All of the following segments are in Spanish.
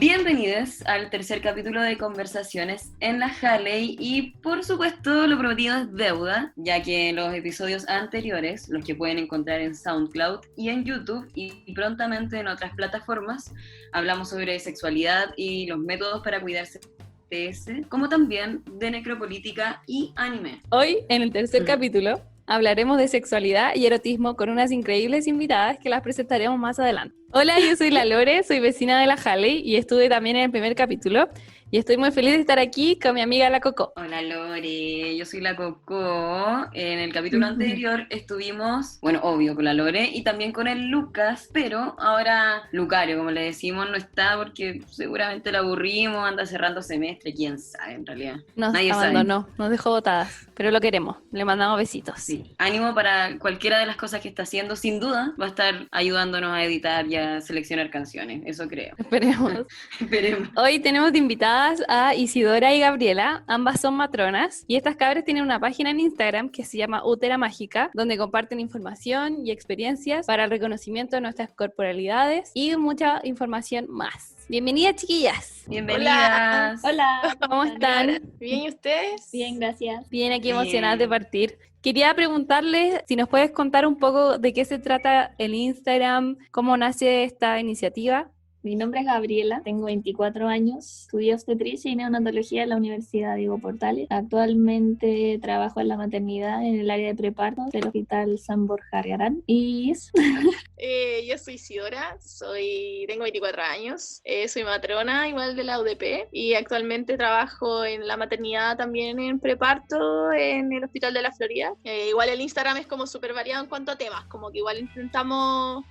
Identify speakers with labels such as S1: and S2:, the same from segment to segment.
S1: Bienvenidos al tercer capítulo de Conversaciones en la Halley y por supuesto lo prometido es deuda, ya que en los episodios anteriores, los que pueden encontrar en SoundCloud y en YouTube y prontamente en otras plataformas, hablamos sobre sexualidad y los métodos para cuidarse de ese, como también de necropolítica y anime.
S2: Hoy, en el tercer capítulo, hablaremos de sexualidad y erotismo con unas increíbles invitadas que las presentaremos más adelante. Hola, yo soy la Lore, soy vecina de la Halley y estuve también en el primer capítulo. Y estoy muy feliz de estar aquí con mi amiga la Coco.
S1: Hola Lore, yo soy la Coco. En el capítulo anterior estuvimos, bueno, obvio, con la Lore y también con el Lucas, pero ahora Lucario, como le decimos, no está porque seguramente la aburrimos, anda cerrando semestre, quién sabe en realidad.
S2: Nos
S1: Nadie
S2: abandonó, nos dejó botadas, pero lo queremos, le mandamos besitos.
S1: Sí, ánimo para cualquiera de las cosas que está haciendo, sin duda va a estar ayudándonos a editar y a seleccionar canciones, eso creo.
S2: Esperemos.
S1: Esperemos.
S2: Hoy tenemos de invitadas a Isidora y Gabriela, ambas son matronas, y estas cabras tienen una página en Instagram que se llama Útera Mágica, donde comparten información y experiencias para el reconocimiento de nuestras corporalidades y mucha información más. Bienvenidas, chiquillas.
S1: Bienvenidas.
S3: Hola,
S2: ¿Cómo están?
S4: Bien, ¿y ustedes?
S3: Bien, gracias.
S2: Bien, aquí
S1: Bien.
S2: emocionadas de partir. Quería preguntarles si nos puedes contar un poco de qué se trata el Instagram, cómo nace esta iniciativa.
S3: Mi nombre es Gabriela, tengo 24 años, estudio obstetricia y neonatología en la Universidad Diego Portales. Actualmente trabajo en la maternidad en el área de preparto del Hospital San Borja Argarán. Y eso.
S4: Yo soy Isidora, tengo 24 años, soy matrona igual de la UDP y actualmente trabajo en la maternidad también en preparto en el Hospital de la Florida. Igual el Instagram es como súper variado en cuanto a temas, como que igual intentamos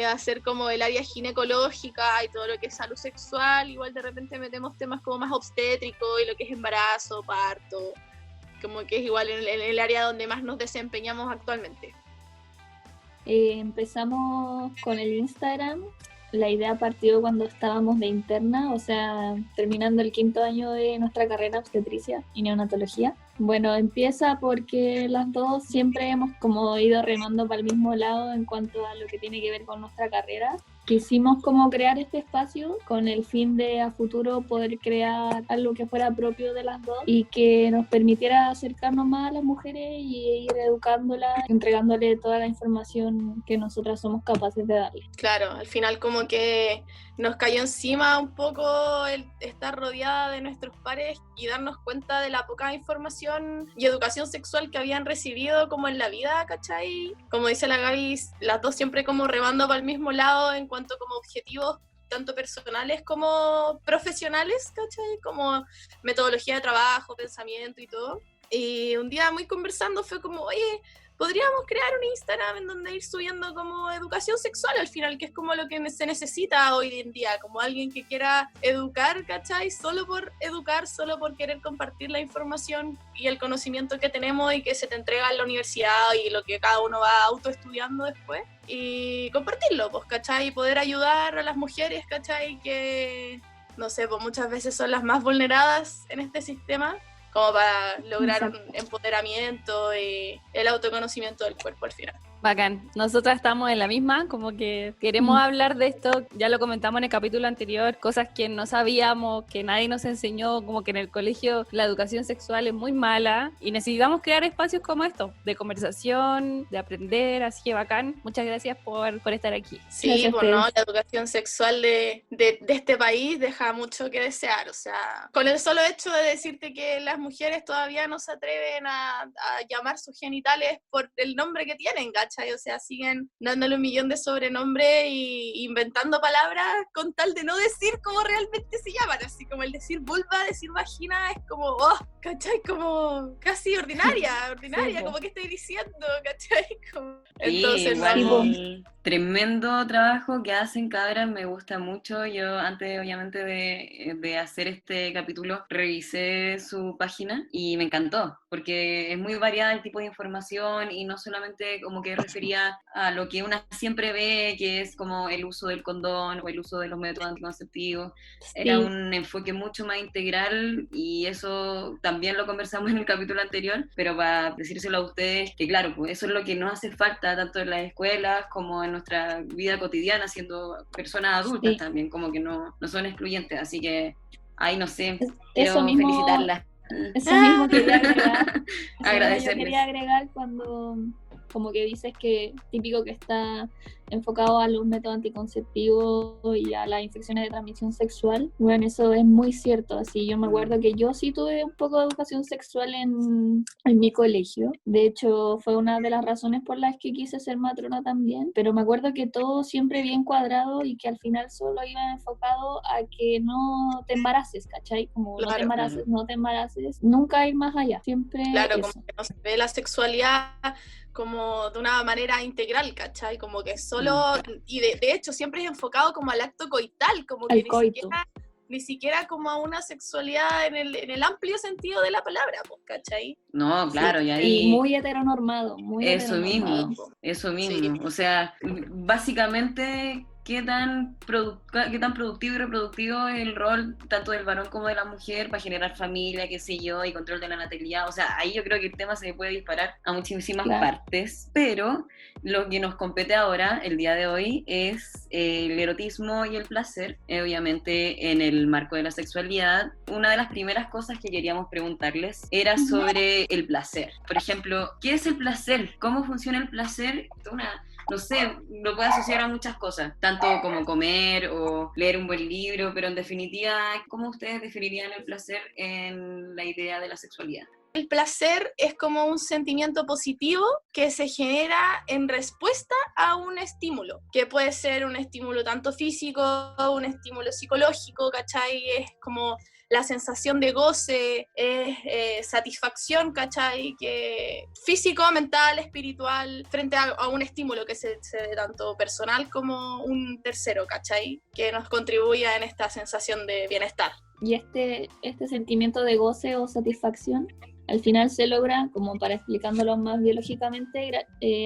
S4: hacer como el área ginecológica y todo lo que es salud sexual, igual de repente metemos temas como más obstétrico y lo que es embarazo, parto, como que es igual en el área donde más nos desempeñamos actualmente.
S3: Empezamos con el Instagram. La idea partió cuando estábamos de interna, o sea, terminando el 5º año de nuestra carrera obstetricia y neonatología. Bueno, empieza porque las dos siempre hemos como ido remando para el mismo lado en cuanto a lo que tiene que ver con nuestra carrera. Quisimos como crear este espacio con el fin de a futuro poder crear algo que fuera propio de las dos y que nos permitiera acercarnos más a las mujeres y ir educándolas, entregándole toda la información que nosotras somos capaces de darle.
S4: Claro, al final como que nos cayó encima un poco el estar rodeada de nuestros pares y darnos cuenta de la poca información y educación sexual que habían recibido como en la vida, ¿cachai? Como dice la Gaby, las dos siempre como remando para el mismo lado en cuanto como objetivos tanto personales como profesionales, ¿cachai? Como metodología de trabajo, pensamiento y todo. Y un día muy conversando fue como, oye, podríamos crear un Instagram en donde ir subiendo como educación sexual al final, que es como lo que se necesita hoy en día, como alguien que quiera educar, ¿cachai? Solo por educar, solo por querer compartir la información y el conocimiento que tenemos y que se te entrega en la universidad y lo que cada uno va autoestudiando después. Y compartirlo, pues, ¿cachai? Y poder ayudar a las mujeres, ¿cachai? Que, no sé, pues muchas veces son las más vulneradas en este sistema, como para lograr un empoderamiento y el autoconocimiento del cuerpo al final.
S2: Bacán, nosotras estamos en la misma, como que queremos hablar de esto, ya lo comentamos en el capítulo anterior, cosas que no sabíamos, que nadie nos enseñó, como que en el colegio la educación sexual es muy mala y necesitamos crear espacios como estos, de conversación, de aprender, así que bacán, muchas gracias por estar aquí.
S4: Sí, pues no, la educación sexual de este país deja mucho que desear, o sea, con el solo hecho de decirte que las mujeres todavía no se atreven a llamar sus genitales por el nombre que tienen, ¿cachai? O sea, siguen dándole 1 millón de sobrenombres y inventando palabras con tal de no decir cómo realmente se llaman, así como el decir vulva, decir vagina es como, oh, ¿cachai? Como casi ordinaria,
S2: Sí,
S4: como que estoy diciendo, ¿cachai? Como,
S1: Sí,
S4: entonces,
S1: igual, tremendo trabajo que hacen, cabras, me gusta mucho. Yo antes, obviamente, de hacer este capítulo, revisé su página y me encantó. porque es muy variada el tipo de información y no solamente como que refería a lo que una siempre ve, que es como el uso del condón o el uso de los métodos anticonceptivos. Era
S3: Sí,
S1: un enfoque mucho más integral y eso también lo conversamos en el capítulo anterior, pero para decírselo a ustedes que claro, pues eso es lo que nos hace falta tanto en las escuelas como en nuestra vida cotidiana, siendo personas adultas
S3: sí.
S1: también, como que no son excluyentes, así que, ay, no sé,
S3: Eso
S1: quiero
S3: mismo,
S1: felicitarlas.
S3: eso mismo quería agregar. Eso mismo yo
S1: Agradecerles.
S3: quería agregar cuando como que dices que típico que está enfocado a los métodos anticonceptivos y a las infecciones de transmisión sexual. Bueno, eso es muy cierto. Así, yo me acuerdo que yo sí tuve un poco de educación sexual en mi colegio. De hecho, fue una de las razones por las que quise ser matrona también. Pero me acuerdo que todo siempre bien cuadrado y que al final solo iba enfocado a que no te embaraces, ¿cachai? Como no te
S4: Claro,
S3: embaraces, no te embaraces. Nunca ir más allá. Siempre
S4: claro, como
S3: eso.
S4: que no se ve la sexualidad como de una manera integral, ¿cachai? Como que solo, y de hecho siempre es enfocado como al acto coital, como que
S3: Al coito.
S4: ni siquiera como a una sexualidad en el amplio sentido de la palabra, pues, ¿cachai?
S1: No, claro, y
S3: Y
S1: ahí
S3: muy heteronormado, muy
S1: eso
S3: heteronormado.
S1: mismo, eso
S4: Sí,
S1: mismo. O sea, básicamente, qué tan productivo y reproductivo es el rol tanto del varón como de la mujer para generar familia, qué sé yo, y control de la natalidad? O sea, ahí yo creo que el tema se puede disparar a muchísimas
S3: Claro.
S1: partes, pero lo que nos compete ahora, el día de hoy, es el erotismo y el placer, obviamente en el marco de la sexualidad. Una de las primeras cosas que queríamos preguntarles era sobre el placer. Por ejemplo, ¿qué es el placer? ¿Cómo funciona el placer? No sé, lo puede asociar a muchas cosas, tanto como comer o leer un buen libro, pero en definitiva, ¿cómo ustedes definirían el placer en la idea de la sexualidad?
S4: el placer es como un sentimiento positivo que se genera en respuesta a un estímulo, que puede ser un estímulo tanto físico, un estímulo psicológico, ¿cachai? Es como la sensación de goce, es satisfacción, ¿cachai? Que físico, mental, espiritual, frente a un estímulo que se dé tanto personal como un tercero, ¿cachai? Que nos contribuya en esta sensación de bienestar.
S3: Y este sentimiento de goce o satisfacción al final se logra, como para explicándolo más biológicamente,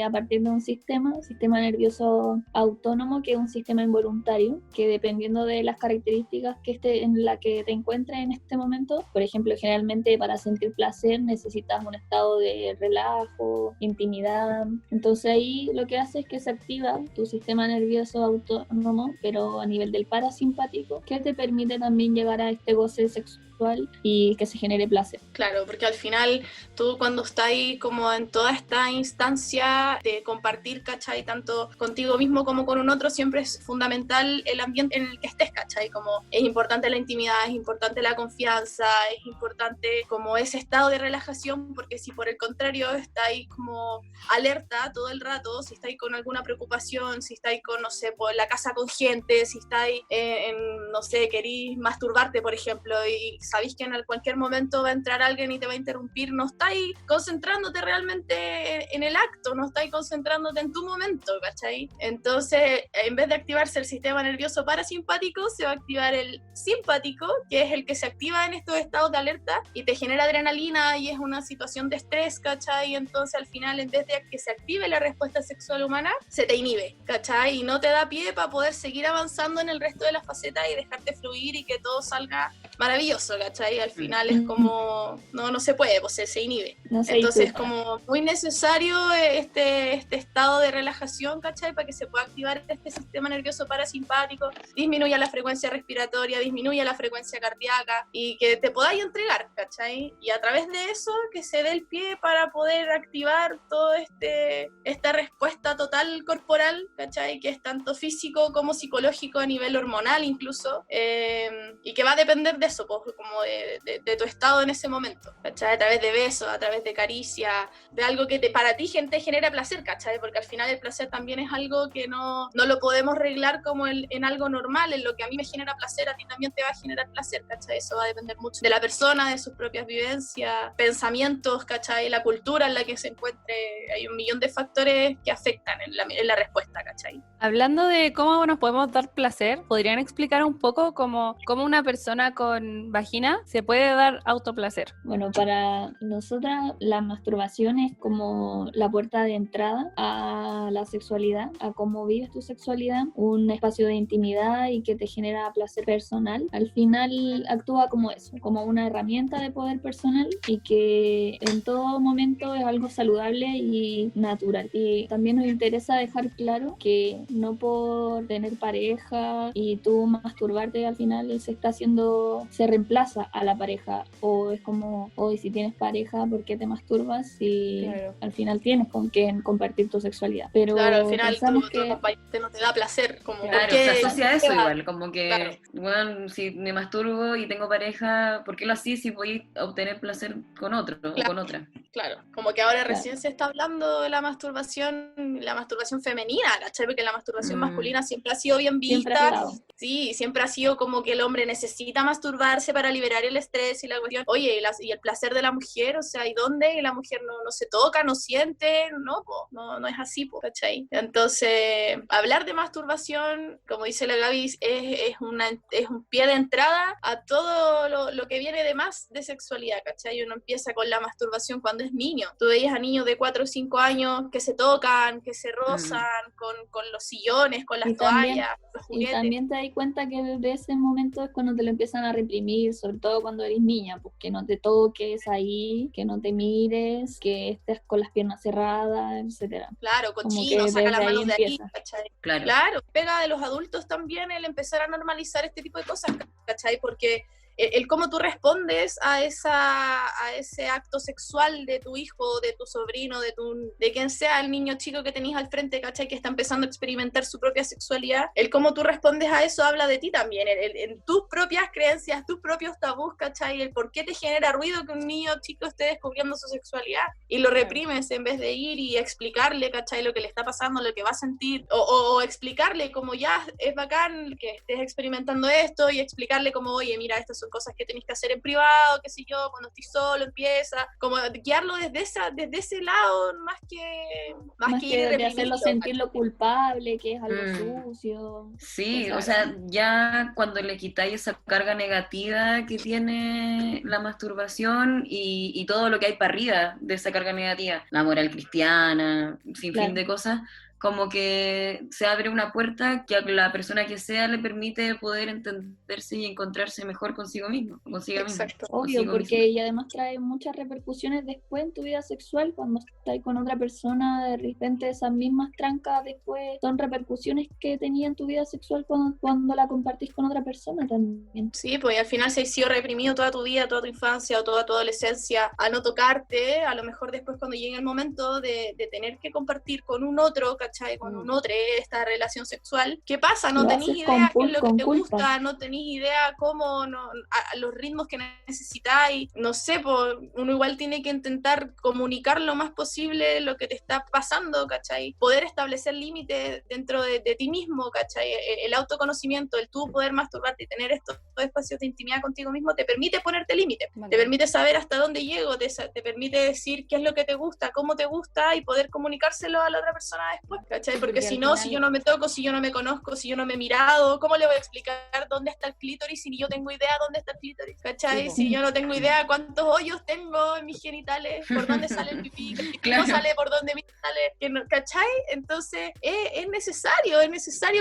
S3: a partir de un sistema nervioso autónomo, que es un sistema involuntario, que dependiendo de las características que en la que te encuentres en este momento, por ejemplo, generalmente para sentir placer necesitas un estado de relajo, intimidad. Entonces ahí lo que hace es que se activa tu sistema nervioso autónomo, pero a nivel del parasimpático, que te permite también llegar a este goce sexual y que se genere placer.
S4: Claro, porque al final tú cuando estás ahí como en toda esta instancia de compartir, ¿cachai? Tanto contigo mismo como con un otro, siempre es fundamental el ambiente en el que estés, ¿cachai? Como es importante la intimidad, es importante la confianza, es importante como ese estado de relajación, porque si por el contrario estáis como alerta todo el rato, si estáis con alguna preocupación, si estáis con, no sé, por la casa con gente, si estáis no sé, querís masturbarte, por ejemplo, y sabéis que en cualquier momento va a entrar alguien y te va a interrumpir, no estáis concentrándote realmente en el acto, no estáis concentrándote en tu momento, ¿cachai? Entonces, en vez de activarse el sistema nervioso parasimpático, se va a activar el simpático, que es el que se activa en estos estados de alerta y te genera adrenalina y es una situación de estrés, ¿cachai? Entonces, al final, en vez de que se active la respuesta sexual humana, se te inhibe, ¿cachai? Y no te da pie para poder seguir avanzando en el resto de las facetas y dejarte fluir y que todo salga maravilloso, ¿cachai? Al final es como, no se puede, pues se inhibe.
S3: No sé,
S4: Entonces es como muy necesario este estado de relajación, ¿cachai? Para que se pueda activar este sistema nervioso parasimpático, disminuya la frecuencia respiratoria, disminuya la frecuencia cardíaca y que te podáis entregar, ¿cachai? Y a través de eso que se dé el pie para poder activar todo esta respuesta total corporal, ¿cachai? Que es tanto físico como psicológico a nivel hormonal incluso, y que va a depender de eso, pues, como de tu estado en ese momento, ¿cachai? A través de besos, a través de caricia, de algo que para ti gente genera placer, ¿cachai? Porque al final el placer también es algo que no lo podemos arreglar como en algo normal, en lo que a mí me genera placer, a ti también te va a generar placer, ¿cachai? Eso va a depender mucho de la persona, de sus propias vivencias, pensamientos, ¿cachai? La cultura en la que se encuentre, hay un millón de factores que afectan en la respuesta, ¿cachai?
S2: Hablando de cómo nos podemos dar placer, ¿podrían explicar un poco cómo una persona con con vagina, se puede dar autoplacer.
S3: Bueno, para nosotras la masturbación es como la puerta de entrada a la sexualidad, a cómo vives tu sexualidad, un espacio de intimidad y que te genera placer personal. Al final actúa como eso, como una herramienta de poder personal y que en todo momento es algo saludable y natural. Y también nos interesa dejar claro que no por tener pareja y tú masturbarte al final se reemplaza a la pareja, o es como, hoy si tienes pareja, ¿por qué te masturbas si al final tienes con quién compartir tu sexualidad? Pero
S4: claro, al final tu
S3: que
S4: acompañante no te da placer, como
S1: Claro,
S4: porque
S1: se asocia a eso igual, como que,
S4: Claro.
S1: bueno, si me masturbo y tengo pareja, ¿por qué lo así si voy a obtener placer con otro o con otra?
S4: Claro, como que ahora
S3: Claro.
S4: recién se está hablando de la masturbación femenina, ¿cachai? Porque la masturbación masculina siempre ha sido bien
S3: siempre ha
S4: vista.
S3: estado.
S4: Sí, siempre ha sido como que el hombre necesita masturbarse para liberar el estrés y la cuestión. Oye, y el placer de la mujer, o sea, ¿y dónde? Y la mujer no se toca, no siente, no, po, no es así, po, ¿cachai? Entonces, hablar de masturbación, como dice la Gaby, es un pie de entrada a todo lo que viene de más de sexualidad, ¿cachai? Uno empieza con la masturbación cuando es niño. Tú veías a niños de 4 o 5 años que se tocan, que se rozan con los sillones, con las toallas, los
S3: Y
S4: juguetes.
S3: también te das cuenta que desde ese momento es cuando te lo empiezan a reprimir, sobre todo cuando eres niña, pues que no te toques ahí, que no te mires, que estés con las piernas cerradas, etcétera.
S4: Claro,
S3: Como
S4: cochino,
S3: que
S4: saca las
S3: desde ahí
S4: manos de aquí,
S3: empieza.
S4: ¿cachai?
S1: Claro.
S4: Claro, pega de los adultos también el empezar a normalizar este tipo de cosas, ¿cachai? Porque el cómo tú respondes a ese acto sexual de tu hijo, de tu sobrino, de quien sea el niño chico que tenés al frente, ¿cachai? Que está empezando a experimentar su propia sexualidad, el cómo tú respondes a eso habla de ti también, en tus propias creencias, tus propios tabús, ¿cachai? El por qué te genera ruido que un niño chico esté descubriendo su sexualidad y lo reprimes en vez de ir y explicarle, ¿cachai? Lo que le está pasando, lo que va a sentir, o explicarle como ya es bacán que estés experimentando esto y explicarle como, oye, mira, estas son cosas que tenés que hacer en privado, qué sé yo, cuando estoy solo empieza, como guiarlo desde ese lado, más que ir y
S3: de
S4: reprimirlo,
S3: hacerlo sentirlo culpable, que es algo sucio.
S1: Sí,
S3: cosas
S1: o sea, ya cuando le quitáis esa carga negativa que tiene la masturbación y todo lo que hay para arriba de esa carga negativa, la moral cristiana, sin fin de cosas, como que se abre una puerta que a la persona que sea le permite poder entenderse y encontrarse mejor consigo mismo,
S4: Exacto.
S3: Obvio, porque y además trae muchas repercusiones después en tu vida sexual, cuando estás con otra persona, de repente esas mismas trancas después son repercusiones que tenía en tu vida sexual cuando la compartís con otra persona también.
S4: Sí, pues al final se ha sido reprimido toda tu vida, toda tu infancia o toda tu adolescencia a no tocarte, a lo mejor después cuando llegue el momento de tener que compartir con un otro, ¿cachai? Con un otro esta relación sexual, ¿qué pasa? No tenés idea qué es lo que te gusta, no tenés idea cómo, a los ritmos que necesitáis, no sé, pues uno igual tiene que intentar comunicar lo más posible lo que te está pasando, ¿cachai? Poder establecer límites dentro de ti mismo, ¿cachai? El autoconocimiento, el tú poder masturbarte y tener estos espacios de intimidad contigo mismo te permite ponerte límites, te permite saber hasta dónde llego, te permite decir qué es lo que te gusta, cómo te gusta y poder comunicárselo a la otra persona después, ¿cachai? Porque si no, si yo no me toco, si yo no me conozco, si yo no me he mirado, ¿cómo le voy a explicar dónde está el clítoris si ni yo tengo idea dónde está el clítoris? ¿Cachai? Si yo no tengo idea cuántos hoyos tengo en mis genitales, por dónde sale el pipí, que no sale por dónde sale, que no, ¿cachai? Entonces es necesario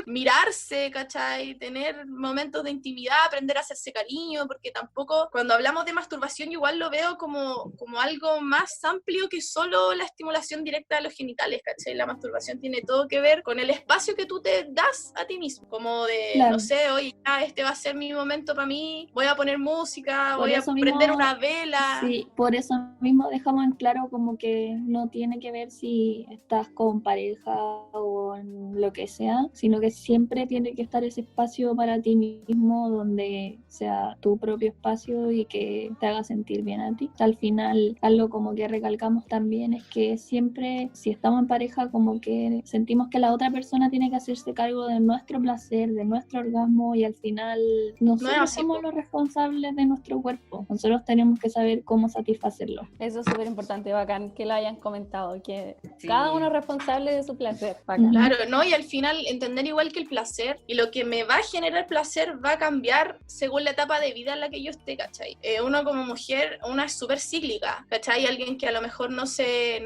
S4: mirarse, ¿cachai? Tener momentos de intimidad, aprender a hacerse cariño, porque tampoco cuando hablamos de masturbación igual lo veo como algo más amplio que solo la estimulación directa de los genitales, ¿cachai? La masturbación tiene todo que ver con el espacio que tú te das a ti mismo, como de, no sé, oye, este va a ser mi momento para mí, voy a poner música, voy a prender una vela.
S3: Sí, por eso mismo dejamos en claro como que no tiene que ver si estás con pareja o en lo que sea, sino que siempre tiene que estar ese espacio para ti mismo donde sea tu propio espacio y que te haga sentir bien a ti. Al final, algo como que recalcamos también es que siempre, si estamos en pareja, como que sentimos que la otra persona tiene que hacerse cargo de nuestro placer, de nuestro orgasmo, y al final nosotros somos los responsables de nuestro cuerpo. Nosotros tenemos que saber cómo satisfacerlo.
S2: Eso es súper importante, bacán que lo hayan comentado, que
S1: Sí.
S2: Cada uno es responsable de su placer. Bacán.
S4: Claro, ¿no? Y al final entender igual que el placer y lo que me va a generar placer va a cambiar según la etapa de vida en la que yo esté, ¿cachai? Uno como mujer, una es súper cíclica, ¿cachai? Alguien que a lo mejor no se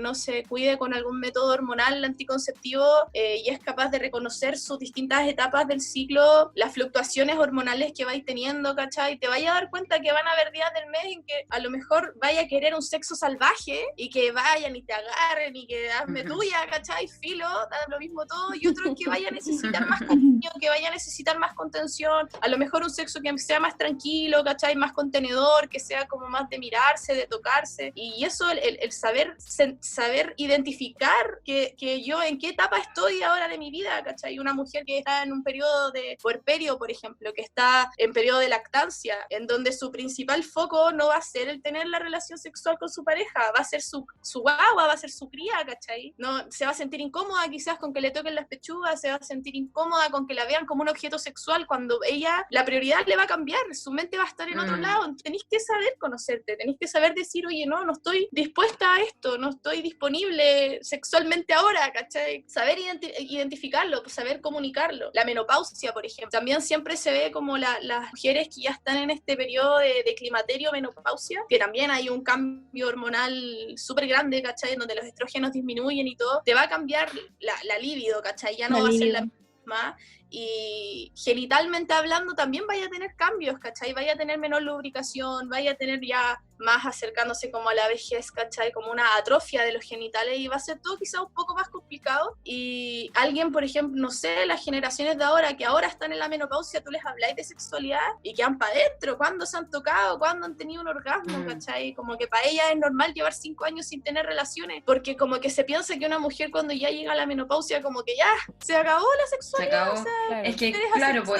S4: cuide con algún método hormonal anticonceptivo y es capaz de reconocer sus distintas etapas del ciclo, las fluctuaciones hormonales que vais teniendo, ¿cachai? Te vaya a dar cuenta que van a haber días del mes en que a lo mejor vaya a querer un sexo salvaje y que vayan y te agarren y que hazme tuya, ¿cachai? Filo, da lo mismo todo, y otros que vaya a necesitar más cariño, que vaya a necesitar más contención, a lo mejor un sexo que sea más tranquilo, ¿cachai? Más contenedor, que sea como más de mirarse, de tocarse, y eso, el saber identificar que yo en qué etapa estoy ahora de mi vida, ¿cachai? Una mujer que está en un periodo de puerperio, por ejemplo, que está en periodo de lactancia, en donde su principal foco no va a ser el tener la relación sexual con su pareja, va a ser su guagua, va a ser su cría, ¿cachai? No, se va a sentir incómoda quizás con que le toquen las pechugas, se va a sentir incómoda con que la vean como un objeto sexual, cuando ella, la prioridad le va a cambiar, su mente va a estar en otro lado. Tenéis que saber conocerte, tenéis que saber decir, oye, no estoy dispuesta a esto, no estoy disponible sexualmente ahora, ¿cachai? Saber identificarlo, saber comunicarlo. La menopausia, por ejemplo, también siempre se ve como las mujeres que ya están en este periodo de climaterio, menopausia, que también hay un cambio hormonal súper grande, ¿cachai? En donde los estrógenos disminuyen y todo, te va a cambiar la libido, ¿cachai? Ya no va a ser la misma, y genitalmente hablando también vaya a tener cambios, ¿cachai? Vaya a tener menor lubricación, vaya a tener ya más acercándose como a la vejez, ¿cachai? Como una atrofia de los genitales, y va a ser todo quizá un poco más complicado. Y alguien, por ejemplo, no sé, las generaciones de ahora, que ahora están en la menopausia, tú les habláis de sexualidad y quedan para adentro, ¿cuándo se han tocado? ¿Cuándo han tenido un orgasmo? ¿Cachai? Como que para ellas es normal llevar 5 años sin tener relaciones, porque como que se piensa que una mujer cuando ya llega a la menopausia, como que ya, se acabó la sexualidad.
S1: Se acabó.
S4: O sea,
S1: es que, claro, pues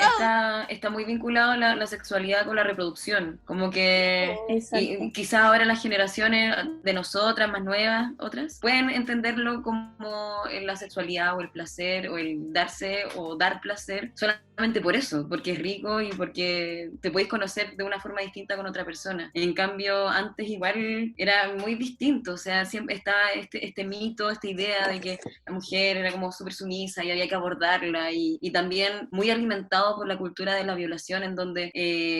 S1: está muy vinculado la sexualidad con la reproducción, como que y quizás ahora las generaciones de nosotras, más nuevas, otras, pueden entenderlo como la sexualidad o el placer o el darse o dar placer solamente por eso, porque es rico y porque te puedes conocer de una forma distinta con otra persona. En cambio, antes igual era muy distinto, o sea, siempre estaba este mito, esta idea de que la mujer era como súper sumisa y había que abordarla, y también muy alimentado por la cultura de la violación, en donde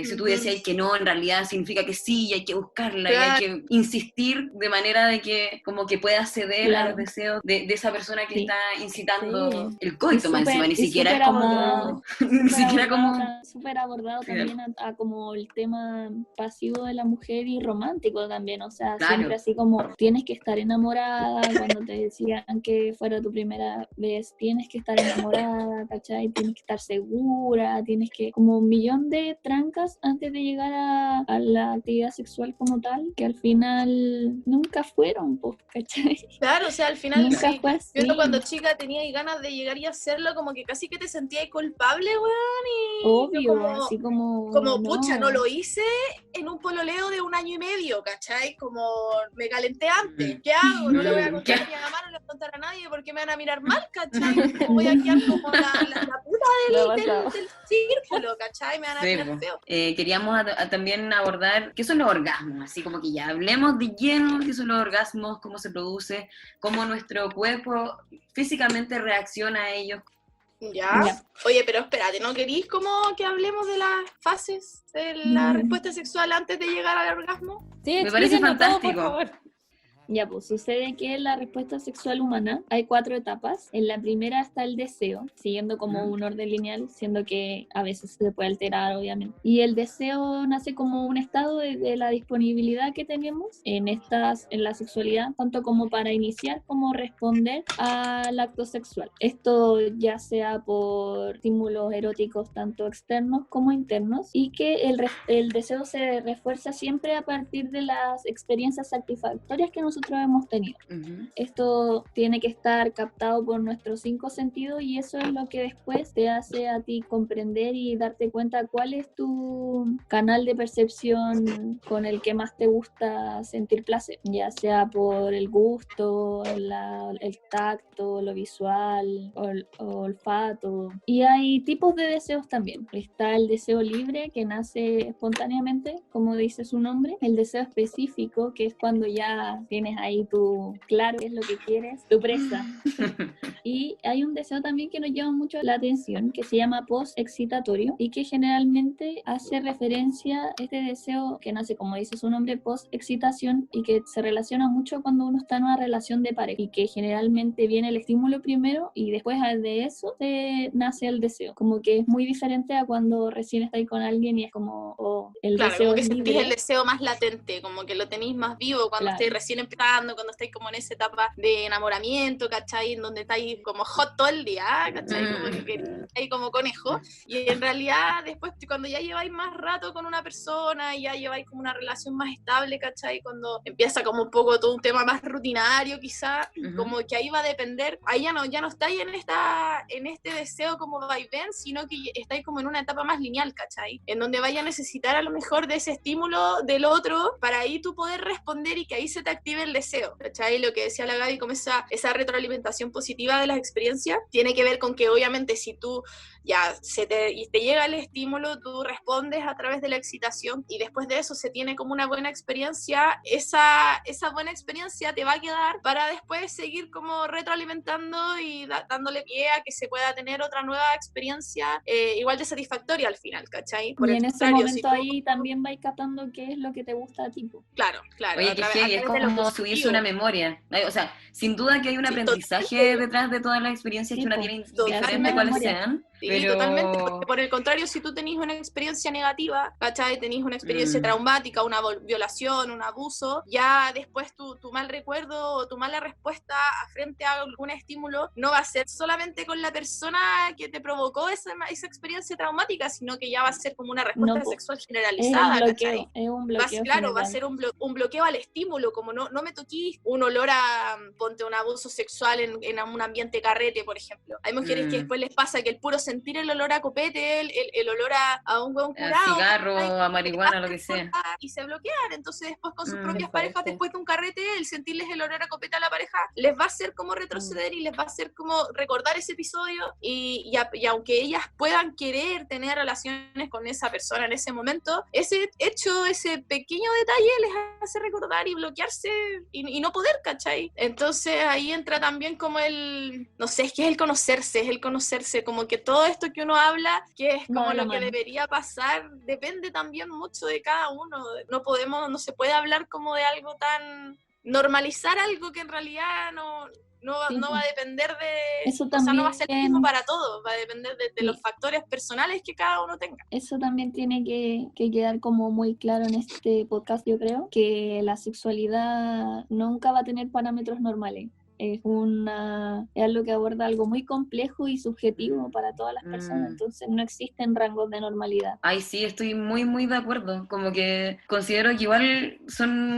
S1: si tú decías que no, en realidad significa que sí, y hay que buscarla, y hay que insistir de manera de que como que pueda ceder a los deseos de esa persona que está incitando el coito, más encima, ni siquiera es como... ni siquiera como...
S3: Súper abordado también a como el tema pasivo de la mujer y romántico también, o sea, siempre así como tienes que estar enamorada, cuando te decían que fuera tu primera vez, tienes que estar enamorada, ¿cachai? Tienes que estar segura, tienes que, como un millón de trancas antes de llegar a la actividad sexual como tal, que al final nunca fueron, pues, ¿cachai?
S4: Claro, o sea, al final
S3: nunca fue así.
S4: Yo cuando chica tenía ganas de llegar y hacerlo, como que casi que te sentías culpable, weón, y
S3: obvio,
S4: como,
S3: así como
S4: pucha, no lo hice en un pololeo de 1 año y medio, ¿cachai? Como me calenté antes, ¿qué hago? No le voy a contar a mi mamá, no le voy a contar a nadie porque me van a mirar mal, ¿cachai? Como voy a quedar como la puta del círculo, ¿cachai? Me van a mirar feo.
S1: Queríamos también abordar qué son los orgasmos, así como que ya hablemos de lleno qué son los orgasmos, cómo se produce, cómo nuestro cuerpo físicamente reacciona a ellos.
S4: Ya. Oye, pero espérate, ¿no querís como que hablemos de las fases de la respuesta sexual antes de llegar al orgasmo?
S2: Sí,
S1: me parece fantástico.
S2: Todo, por favor.
S3: Ya, pues sucede que en la respuesta sexual humana hay 4 etapas. En la primera está el deseo, siguiendo como un orden lineal, siendo que a veces se puede alterar, obviamente. Y el deseo nace como un estado de la disponibilidad que tenemos en la sexualidad, tanto como para iniciar como responder al acto sexual. Esto ya sea por estímulos eróticos tanto externos como internos, y que el deseo se refuerza siempre a partir de las experiencias satisfactorias que nosotros hemos tenido. Esto tiene que estar captado por nuestros 5 sentidos, y eso es lo que después te hace a ti comprender y darte cuenta cuál es tu canal de percepción con el que más te gusta sentir placer, ya sea por el gusto, el tacto, lo visual o el olfato. Y hay tipos de deseos también. Está el deseo libre, que nace espontáneamente, como dice su nombre. El deseo específico, que es cuando ya tiene tienes ahí claro qué es lo que quieres, tu presa. Y hay un deseo también que nos llama mucho la atención, que se llama post-excitatorio, y que generalmente hace referencia a este deseo que nace, como dice su nombre, post-excitación, y que se relaciona mucho cuando uno está en una relación de pareja, y que generalmente viene el estímulo primero y después de eso nace el deseo. Como que es muy diferente a cuando recién estáis con alguien y es como el
S4: Claro,
S3: deseo
S4: como que
S3: es
S4: sentís
S3: libre.
S4: el deseo más latente, como que lo tenéis más vivo cuando
S3: Claro.
S4: estáis recién empezando, cuando estáis como en esa etapa de enamoramiento, ¿cachai? En donde estáis como hot todo el día, ¿cachai? Como que estáis como conejo. Y en realidad después cuando ya lleváis más rato con una persona y ya lleváis como una relación más estable, ¿cachai? Cuando empieza como un poco todo un tema más rutinario quizá, como que ahí va a depender, ahí ya no estáis en este deseo como vaivén, sino que estáis como en una etapa más lineal, ¿cachai? En donde vaya a necesitar a lo mejor de ese estímulo del otro para ahí tú poder responder y que ahí se te active el deseo, ¿cachai? Lo que decía la Gaby, como esa retroalimentación positiva de las experiencias, tiene que ver con que obviamente si tú ya te llega el estímulo, tú respondes a través de la excitación y después de eso se tiene como una buena experiencia, esa buena experiencia te va a quedar para después seguir como retroalimentando y dándole pie a que se pueda tener otra nueva experiencia igual de satisfactoria al final, ¿cachai?
S3: Y en ese momento ahí también vais captando qué es lo que te gusta a ti.
S4: Claro.
S1: Oye, que heavy, es como subirse una memoria. O sea, sin duda que hay un aprendizaje detrás de todas las experiencias que uno tiene, indiferente cuáles sean.
S4: Sí,
S1: pero...
S4: totalmente, porque por el contrario, si tú tenés una experiencia negativa, ¿cachai? Tenés una experiencia traumática, una violación, un abuso, ya después tu mal recuerdo o tu mala respuesta frente a algún estímulo no va a ser solamente con la persona que te provocó esa experiencia traumática, sino que ya va a ser como una respuesta sexual generalizada, ¿cachai?
S3: Es un bloqueo.
S4: Claro, va a ser un bloqueo al estímulo, como no me toquís un olor a, ponte un abuso sexual en un ambiente carrete, por ejemplo. Hay mujeres que después les pasa que el puro sentir el olor a copete, el olor a un hueón curado,
S1: cigarro, a marihuana, lo que sea.
S4: Y se bloquean, entonces después con sus propias parejas, después de un carrete, el sentirles el olor a copete a la pareja, les va a hacer como retroceder y les va a hacer como recordar ese episodio y aunque ellas puedan querer tener relaciones con esa persona en ese momento, ese hecho, ese pequeño detalle les hace recordar y bloquearse y no poder, ¿cachai? Entonces ahí entra también como no sé, es que es el conocerse, como que todo esto que uno habla, que es como lo que debería pasar, depende también mucho de cada uno. No se puede hablar como de algo tan, normalizar algo que en realidad no va a depender de,
S3: eso también,
S4: no va a ser el mismo para todos, va a depender de los factores personales que cada uno tenga.
S3: Eso también tiene que quedar como muy claro en este podcast, yo creo, que la sexualidad nunca va a tener parámetros normales. Es algo que aborda algo muy complejo y subjetivo para todas las personas, entonces no existen rangos de normalidad.
S1: Ay, sí, estoy muy, muy de acuerdo, como que considero que igual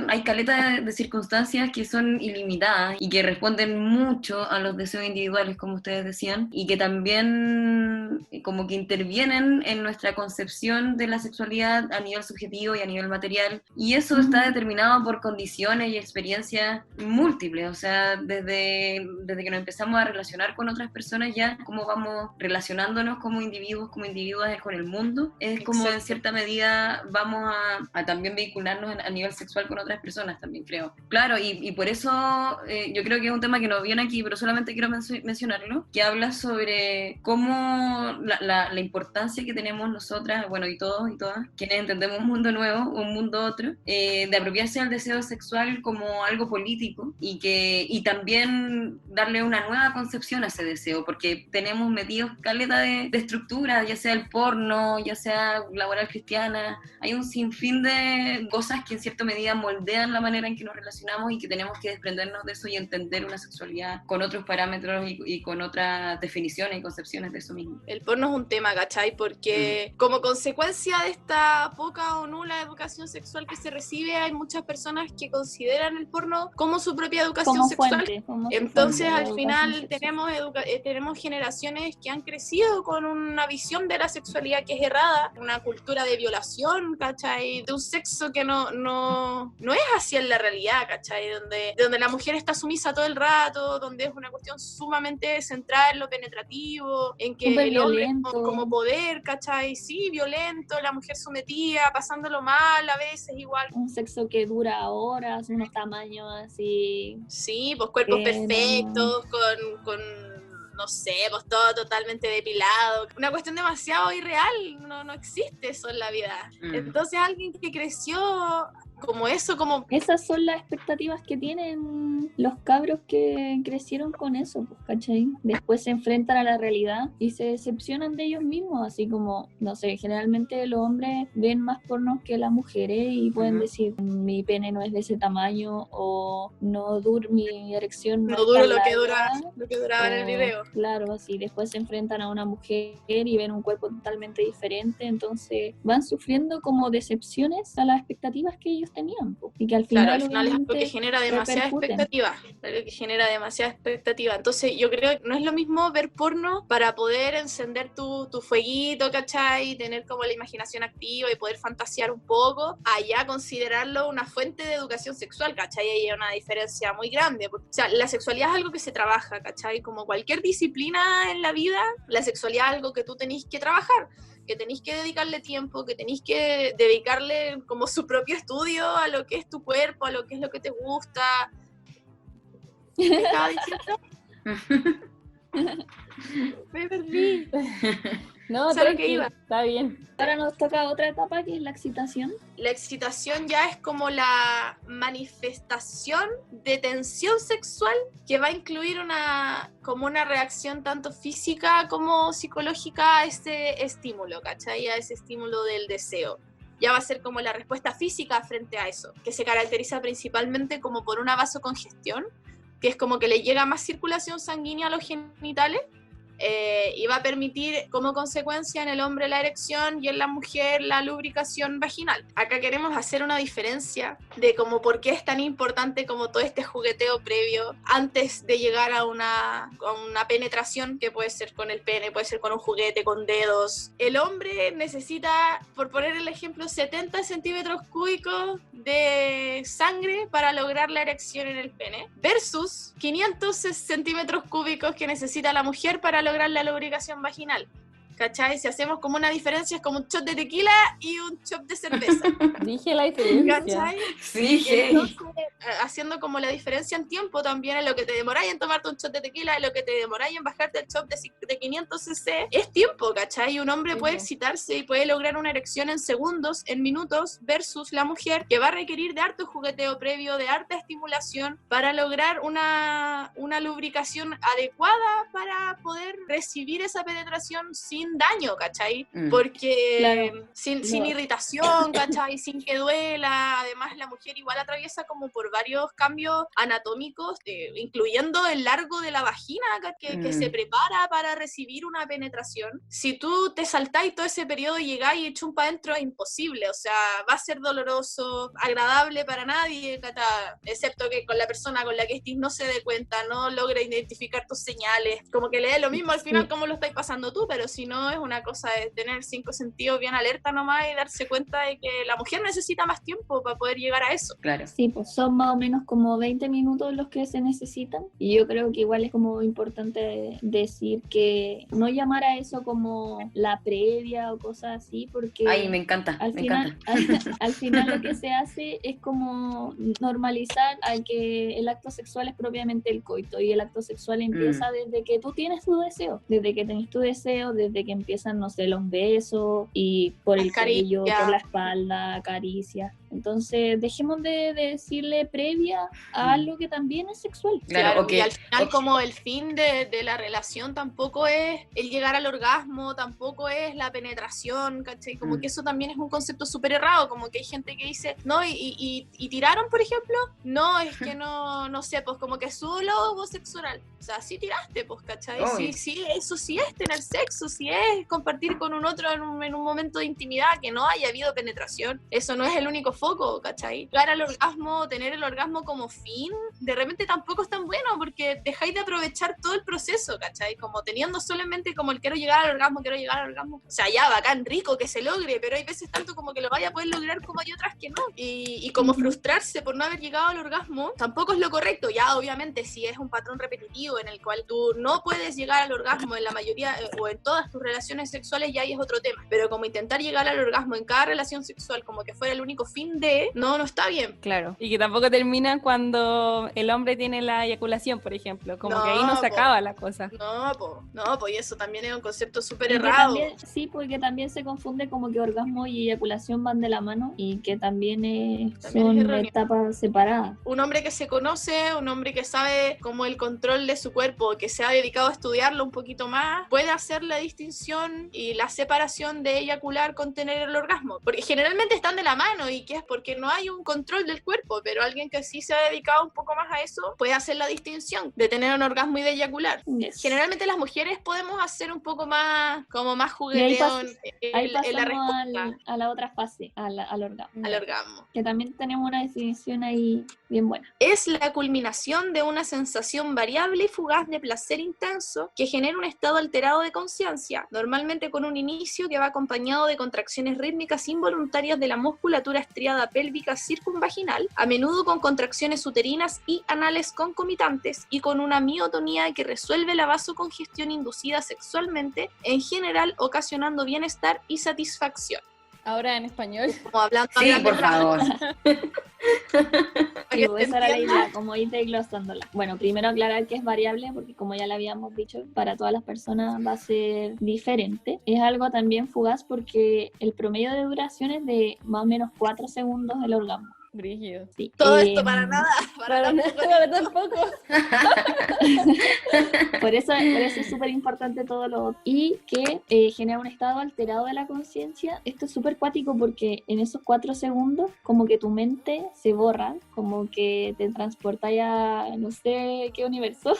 S1: hay caleta de circunstancias que son ilimitadas y que responden mucho a los deseos individuales, como ustedes decían, y que también como que intervienen en nuestra concepción de la sexualidad a nivel subjetivo y a nivel material, y eso está determinado por condiciones y experiencias múltiples, o sea, desde que nos empezamos a relacionar con otras personas, ya cómo vamos relacionándonos como individuos con el mundo, es como en cierta medida vamos a también vincularnos a nivel sexual con otras personas también, creo. Claro, y por eso yo creo que es un tema que no viene aquí, pero solamente quiero mencionarlo, que habla sobre cómo la importancia que tenemos nosotras, bueno, y todos y todas, quienes entendemos un mundo nuevo, un mundo otro, de apropiarse del deseo sexual como algo político y también darle una nueva concepción a ese deseo, porque tenemos metidos caleta de estructuras, ya sea el porno, ya sea la moral cristiana, hay un sinfín de cosas que en cierta medida moldean la manera en que nos relacionamos y que tenemos que desprendernos de eso y entender una sexualidad con otros parámetros y con otras definiciones y concepciones de eso mismo.
S4: El porno es un tema, ¿cachai? Porque como consecuencia de esta poca o nula educación sexual que se recibe, hay muchas personas que consideran el porno como su propia educación sexual. Entonces
S3: la
S4: al
S3: educación
S4: final
S3: sexual.
S4: tenemos generaciones que han crecido con una visión de la sexualidad que es errada, una cultura de violación, ¿cachai? De un sexo que no es así en la realidad, ¿cachai? Donde la mujer está sumisa todo el rato, donde es una cuestión sumamente centrada en lo penetrativo, en que
S3: Súper
S4: el hombre
S3: violento.
S4: como poder, ¿cachai? Sí, violento, la mujer sometida, pasándolo mal a veces igual.
S3: Un sexo que dura horas, unos tamaños así.
S4: Sí, pues cuerpos perfectos, con, no sé, pues todo totalmente depilado. Una cuestión demasiado irreal, no existe eso en la vida. Entonces alguien que creció como eso, como...
S3: Esas son las expectativas que tienen los cabros que crecieron con eso, pues, ¿cachai? Después se enfrentan a la realidad y se decepcionan de ellos mismos, así como, no sé, generalmente los hombres ven más pornos que las mujeres y pueden decir, mi pene no es de ese tamaño, o mi erección no
S4: No
S3: es
S4: duro
S3: tan
S4: lo que
S3: larga,
S4: duraba en el video.
S3: claro, así después se enfrentan a una mujer y ven un cuerpo totalmente diferente, entonces van sufriendo como decepciones a las expectativas que ellos tenían, po, y que al final,
S4: Claro, al final es algo que genera demasiada expectativa. Entonces yo creo que no es lo mismo ver porno para poder encender tu fueguito, ¿cachai? Tener como la imaginación activa y poder fantasear un poco, allá considerarlo una fuente de educación sexual, ¿cachai? Y hay una diferencia muy grande. O sea, la sexualidad es algo que se trabaja, ¿cachai? Como cualquier disciplina en la vida, la sexualidad es algo que tú tenés que trabajar, que tenéis que dedicarle tiempo, que tenéis que dedicarle como su propio estudio a lo que es tu cuerpo, a lo que es lo que te gusta. ¿Qué estaba diciendo? Me perdí.
S2: No,
S4: ¿Sabes lo que iba?
S2: está bien.
S3: Ahora nos toca otra etapa que es la excitación.
S4: La excitación ya es como la manifestación de tensión sexual que va a incluir como una reacción tanto física como psicológica a ese estímulo, ¿cachai? A ese estímulo del deseo. Ya va a ser como la respuesta física frente a eso, que se caracteriza principalmente como por una vasocongestión, que es como que le llega más circulación sanguínea a los genitales, y va a permitir como consecuencia en el hombre la erección y en la mujer la lubricación vaginal. Acá queremos hacer una diferencia de como por qué es tan importante como todo este jugueteo previo antes de llegar a una penetración, que puede ser con el pene, puede ser con un juguete, con dedos. El hombre necesita, por poner el ejemplo, 70 centímetros cúbicos de sangre para lograr la erección en el pene, versus 500 centímetros cúbicos que necesita la mujer para lograr la lubricación vaginal. ¿Cachai? Si hacemos como una diferencia, es como un shot de tequila y un shot de cerveza.
S2: Dije la diferencia.
S4: ¿Cachai?
S1: Sí,
S4: Entonces, haciendo como la diferencia en tiempo también, en lo que te demoráis en tomarte un shot de tequila, en lo que te demoráis en bajarte el shot de 500 cc, es tiempo, ¿cachai? Y un hombre puede excitarse y puede lograr una erección en segundos, en minutos, versus la mujer, que va a requerir de harto jugueteo previo, de harta estimulación, para lograr una lubricación adecuada para poder recibir esa penetración sin daño, ¿cachai? Porque
S3: Claro.
S4: sin irritación, ¿cachai? Sin que duela. Además, la mujer igual atraviesa como por varios cambios anatómicos, incluyendo el largo de la vagina que se prepara para recibir una penetración. Si tú te saltáis todo ese periodo y llegáis y chum para adentro, es imposible. O sea, va a ser doloroso, agradable para nadie, excepto que con la persona con la que estés no se dé cuenta, no logre identificar tus señales. Como que le dé lo mismo al final cómo lo estáis pasando tú, pero si no, es una cosa de tener 5 sentidos bien alerta nomás y darse cuenta de que la mujer necesita más tiempo para poder llegar a eso.
S1: Claro.
S3: Sí, pues son más o menos como 20 minutos los que se necesitan, y yo creo que igual es como importante decir que no llamar a eso como la previa o cosas así, porque
S1: Ay, me encanta,
S3: al
S1: me
S3: final,
S1: encanta.
S3: al final lo que se hace es como normalizar a que el acto sexual es propiamente el coito, y el acto sexual empieza desde que tú tienes tu deseo, desde que tenés tu deseo, desde que empiezan, no sé, los besos y por el cuello, por la espalda, caricias. Entonces, dejemos de decirle previa a algo que también es sexual.
S4: Claro, y al final como el fin de la relación tampoco es el llegar al orgasmo, tampoco es la penetración, ¿cachai? Como que eso también es un concepto súper errado, como que hay gente que dice, no, y tiraron, por ejemplo, no, es que no sé, pues como que solo homosexual, o sea, sí tiraste, pues, ¿cachai? Sí, eso sí es tener sexo, sí es compartir con un otro en un momento de intimidad, que no haya habido penetración, eso no es el único foco, ¿cachai? Llegar al orgasmo, tener el orgasmo como fin, de repente tampoco es tan bueno porque dejáis de aprovechar todo el proceso, ¿cachai? Como teniendo solamente como el quiero llegar al orgasmo. O sea, ya, bacán, rico que se logre, pero hay veces tanto como que lo vaya a poder lograr como hay otras que no. Y como frustrarse por no haber llegado al orgasmo tampoco es lo correcto. Ya, obviamente, si es un patrón repetitivo en el cual tú no puedes llegar al orgasmo en la mayoría o en todas tus relaciones sexuales, ya ahí es otro tema. Pero como intentar llegar al orgasmo en cada relación sexual como que fuera el único fin de, no está bien.
S2: Claro. Y que tampoco termina cuando el hombre tiene la eyaculación, por ejemplo. Como
S4: No,
S2: que ahí no se acaba la cosa.
S4: No, y eso también es un concepto súper
S3: Y que
S4: errado.
S3: también, sí, porque también se confunde como que orgasmo y eyaculación van de la mano y que también son
S4: erróneo.
S3: etapas separadas.
S4: Un hombre que se conoce, un hombre que sabe como el control de su cuerpo, que se ha dedicado a estudiarlo un poquito más, puede hacer la distinción y la separación de eyacular con tener el orgasmo. Porque generalmente están de la mano y que es porque no hay un control del cuerpo, pero alguien que sí se ha dedicado un poco más a eso puede hacer la distinción de tener un orgasmo y de eyacular.
S3: Yes.
S4: Generalmente las mujeres podemos hacer un poco más, como más
S3: Y ahí
S4: jugueteo
S3: ahí
S4: en la
S3: pasamos
S4: respuesta
S3: a la otra fase, al orgasmo.
S4: al orgasmo.
S3: Que también tenemos una definición ahí bien buena.
S4: Es la culminación de una sensación variable y fugaz de placer intenso que genera un estado alterado de conciencia, normalmente con un inicio que va acompañado de contracciones rítmicas involuntarias de la musculatura estriada pélvica circunvaginal, a menudo con contracciones uterinas y anales concomitantes y con una miotonía que resuelve la vasocongestión inducida sexualmente, en general ocasionando bienestar y satisfacción.
S2: Ahora en español.
S4: Como hablando
S1: Sí,
S4: hablando
S1: por favor.
S3: Sí, pues esa era la idea, como ir desglosándola. Bueno, primero aclarar que es variable, porque como ya le habíamos dicho, para todas las personas va a ser diferente. Es algo también fugaz porque el promedio de duración es de más o menos 4 segundos del orgasmo.
S2: Brígido.
S3: Sí.
S4: Todo esto para nada,
S2: Para nada, tampoco.
S3: Por eso es súper importante todo lo otro. Y que genera un estado alterado de la conciencia. Esto es súper cuático porque en esos 4 segundos como que tu mente se borra, como que te transporta ya no sé qué universo.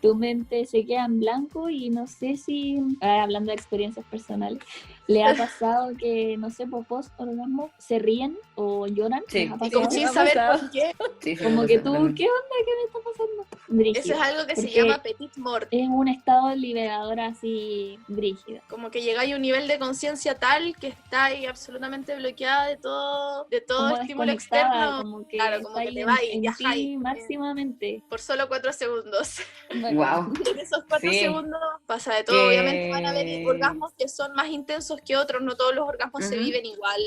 S3: Tu mente se queda en blanco y no sé si, hablando de experiencias personales, le ha pasado que, no sé, por post-orgasmo se ríen o lloran.
S1: Sí.
S3: ¿Les ha
S4: Y
S3: pasado?
S4: como sin
S2: ¿Qué ha
S4: saber
S2: pasado?
S4: por qué.
S1: Sí, sí,
S3: Como
S1: me
S3: que
S1: pasa
S3: tú,
S1: también.
S3: ¿qué onda? ¿Qué me está pasando? Brígido.
S4: Eso es algo que se
S3: Porque
S4: llama petit mort.
S3: es un estado liberador así brígido.
S4: Como que llegáis a un nivel de conciencia tal que estáis absolutamente bloqueada de todo
S3: Como
S4: estímulo
S3: desconectada,
S4: externo.
S3: como que
S4: Claro, como
S3: está
S4: que
S3: ahí
S4: te vais,
S3: en
S4: viajáis,
S3: ti máximamente.
S4: por solo 4 segundos.
S1: Wow.
S4: En esos 4
S1: Sí.
S4: segundos pasa de todo.
S1: Que-
S4: Obviamente van a haber orgasmos que son más intensos que otros, no todos los orgasmos se
S1: Ujú.
S4: viven igual.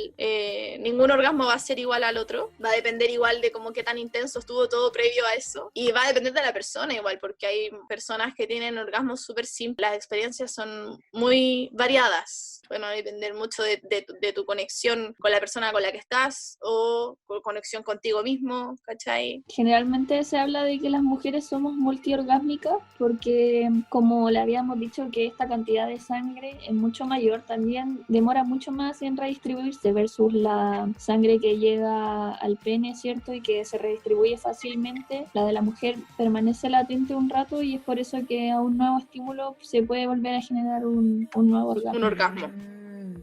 S4: Ningún orgasmo va a ser igual al otro. Va a depender igual de cómo qué tan intenso estuvo todo previo a eso. Y va a depender de la persona igual, porque hay personas que tienen orgasmos súper simples. Las experiencias son muy variadas. Bueno, va a depender mucho de tu conexión con la persona con la que estás o conexión contigo mismo, ¿cachai?
S3: Generalmente se habla de que las mujeres somos multiorgásmicas porque, como le habíamos dicho, que esta cantidad de sangre es mucho mayor, también demora mucho más en redistribuirse versus la sangre que llega al pene, ¿cierto? Y que se redistribuye fácilmente. La de la mujer permanece latente un rato y es por eso que a un nuevo estímulo se puede volver a generar un nuevo orgasmo.
S4: Un orgasmo.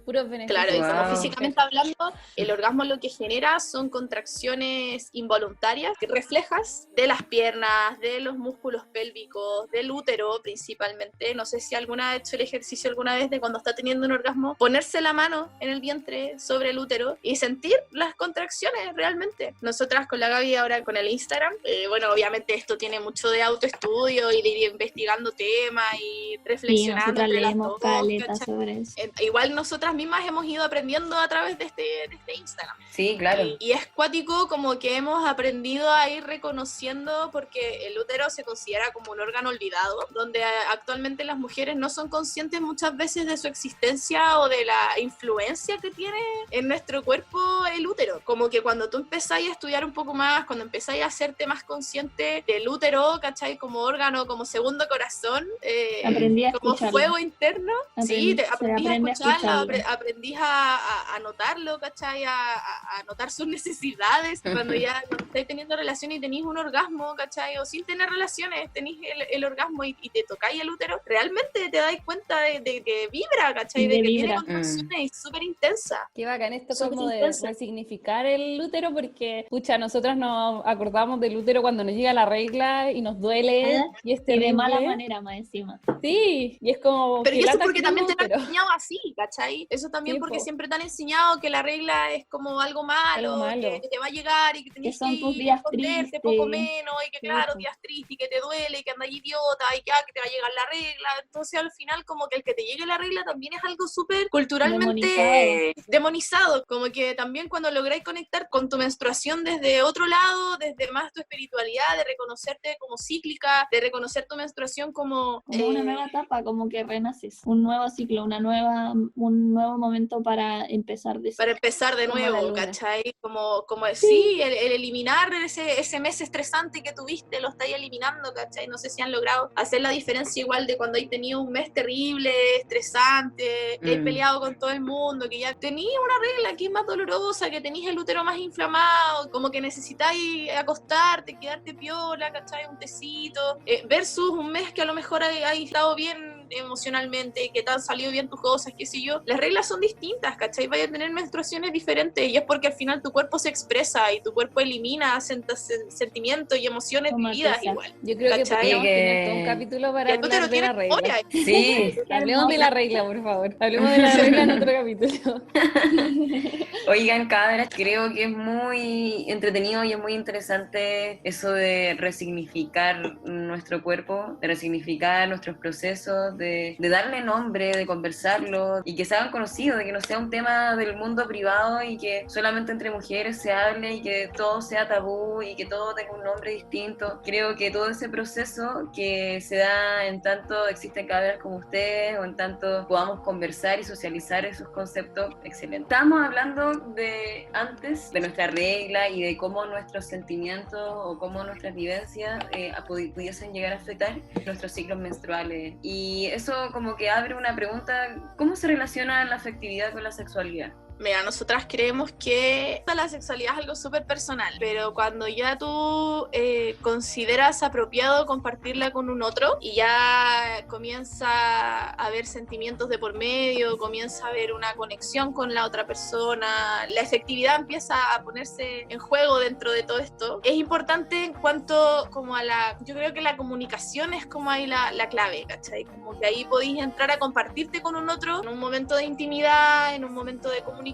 S2: Puros beneficios.
S4: Claro, y como
S1: Wow.
S4: físicamente hablando, el orgasmo lo que genera son contracciones involuntarias, reflejas de las piernas, de los músculos pélvicos, del útero principalmente. No sé si alguna ha hecho el ejercicio alguna vez de cuando está teniendo un orgasmo, ponerse la mano en el vientre sobre el útero y sentir las contracciones realmente. Nosotras con la Gaby ahora con el Instagram, bueno, obviamente esto tiene mucho de autoestudio y de ir investigando temas y
S3: Y
S4: reflexionando
S3: nosotras
S4: entre las
S3: leemos
S4: dos,
S3: caletas
S4: ¿cachai?
S3: sobre eso.
S4: Igual nosotras mismas hemos ido aprendiendo a través de este Instagram.
S1: Sí, claro.
S4: Y es cuático como que hemos aprendido a ir reconociendo, porque el útero se considera como un órgano olvidado, donde actualmente las mujeres no son conscientes muchas veces de su existencia o de la influencia que tiene en nuestro cuerpo el útero. Como que cuando tú empezáis a estudiar un poco más, cuando empezáis a hacerte más consciente del útero, ¿cachai? Como órgano, como segundo corazón,
S3: Aprendí a
S4: como
S3: escucharlo.
S4: fuego interno, sí,
S3: Se
S4: aprendí a
S3: aprende a
S4: escucharlo,
S3: escucharlo.
S4: aprendís a notarlo, ¿cachai? A notar sus necesidades. Cuando estáis teniendo relaciones y tenéis un orgasmo, ¿cachai? O sin tener relaciones, tenéis el orgasmo y te tocáis el útero, realmente te dais cuenta de que vibra, ¿cachai? De que tiene contracciones y súper intensa.
S2: Qué bacán esto como de resignificar el útero, porque, pucha, nosotros nos acordamos del útero cuando nos llega la regla y nos duele, y es terrible.
S3: Y de mala manera más encima.
S2: Sí, y es como...
S4: Pero eso porque también te han enseñado así, ¿cachai? Eso también porque siempre te han enseñado que la regla es como algo malo. Que te va a llegar y que tenés que ir a esconderte poco menos, y que claro, días tristes, y que te duele, y que andas idiota, y que te va a llegar la regla. Entonces al final como que el que te llegue la regla también es algo súper culturalmente demonizado. Como que también cuando lográis conectar con tu menstruación desde otro lado, desde más tu espiritualidad, de reconocerte como cíclica, de reconocer tu menstruación como
S3: una nueva etapa, como que renaces, un nuevo ciclo, un nuevo momento para empezar
S4: de nuevo, ¿cachai? Como sí, el eliminar ese mes estresante que tuviste, lo estáis eliminando, ¿cachai? No sé si han logrado hacer la diferencia igual de cuando hay tenido un mes terrible, estresante, que hay peleado con todo el mundo, que ya tenías una regla que es más dolorosa, que tenéis el útero más inflamado, como que necesitáis acostarte, quedarte piola, ¿cachai? Un tecito, versus un mes que a lo mejor hay estado bien emocionalmente, que te han salido bien tus cosas, qué sé yo. Las reglas son distintas, ¿cachai? Vaya a tener menstruaciones diferentes, y es porque al final tu cuerpo se expresa y tu cuerpo elimina sentimientos y emociones vividas igual.
S2: Yo creo que podríamos tener todo un capítulo para hablar de la regla.
S1: Sí.
S2: Hablemos de la regla, por favor. Hablemos de la regla en otro capítulo.
S1: Oigan, cabras, creo que es muy entretenido y es muy interesante eso de resignificar nuestro cuerpo, de resignificar nuestros procesos, de darle nombre, de conversarlo y que se hagan conocidos, de que no sea un tema del mundo privado y que solamente entre mujeres se hable y que todo sea tabú y que todo tenga un nombre distinto. Creo que todo ese proceso que se da en tanto existen cabras como ustedes o en tanto podamos conversar y socializar esos conceptos, excelente. Estamos hablando de antes de nuestra regla y de cómo nuestros sentimientos o cómo nuestras vivencias pudiesen llegar a afectar nuestros ciclos menstruales, y eso como que abre una pregunta: ¿cómo se relaciona la afectividad con la sexualidad?
S4: Mira, nosotras creemos que la sexualidad es algo súper personal, pero cuando ya tú consideras apropiado compartirla con un otro y ya comienza a haber sentimientos de por medio, comienza a haber una conexión con la otra persona, la efectividad empieza a ponerse en juego dentro de todo esto. Es importante en cuanto como yo creo que la comunicación es como ahí la clave, ¿cachai? Como que ahí podéis entrar a compartirte con un otro en un momento de intimidad, en un momento de comunicación,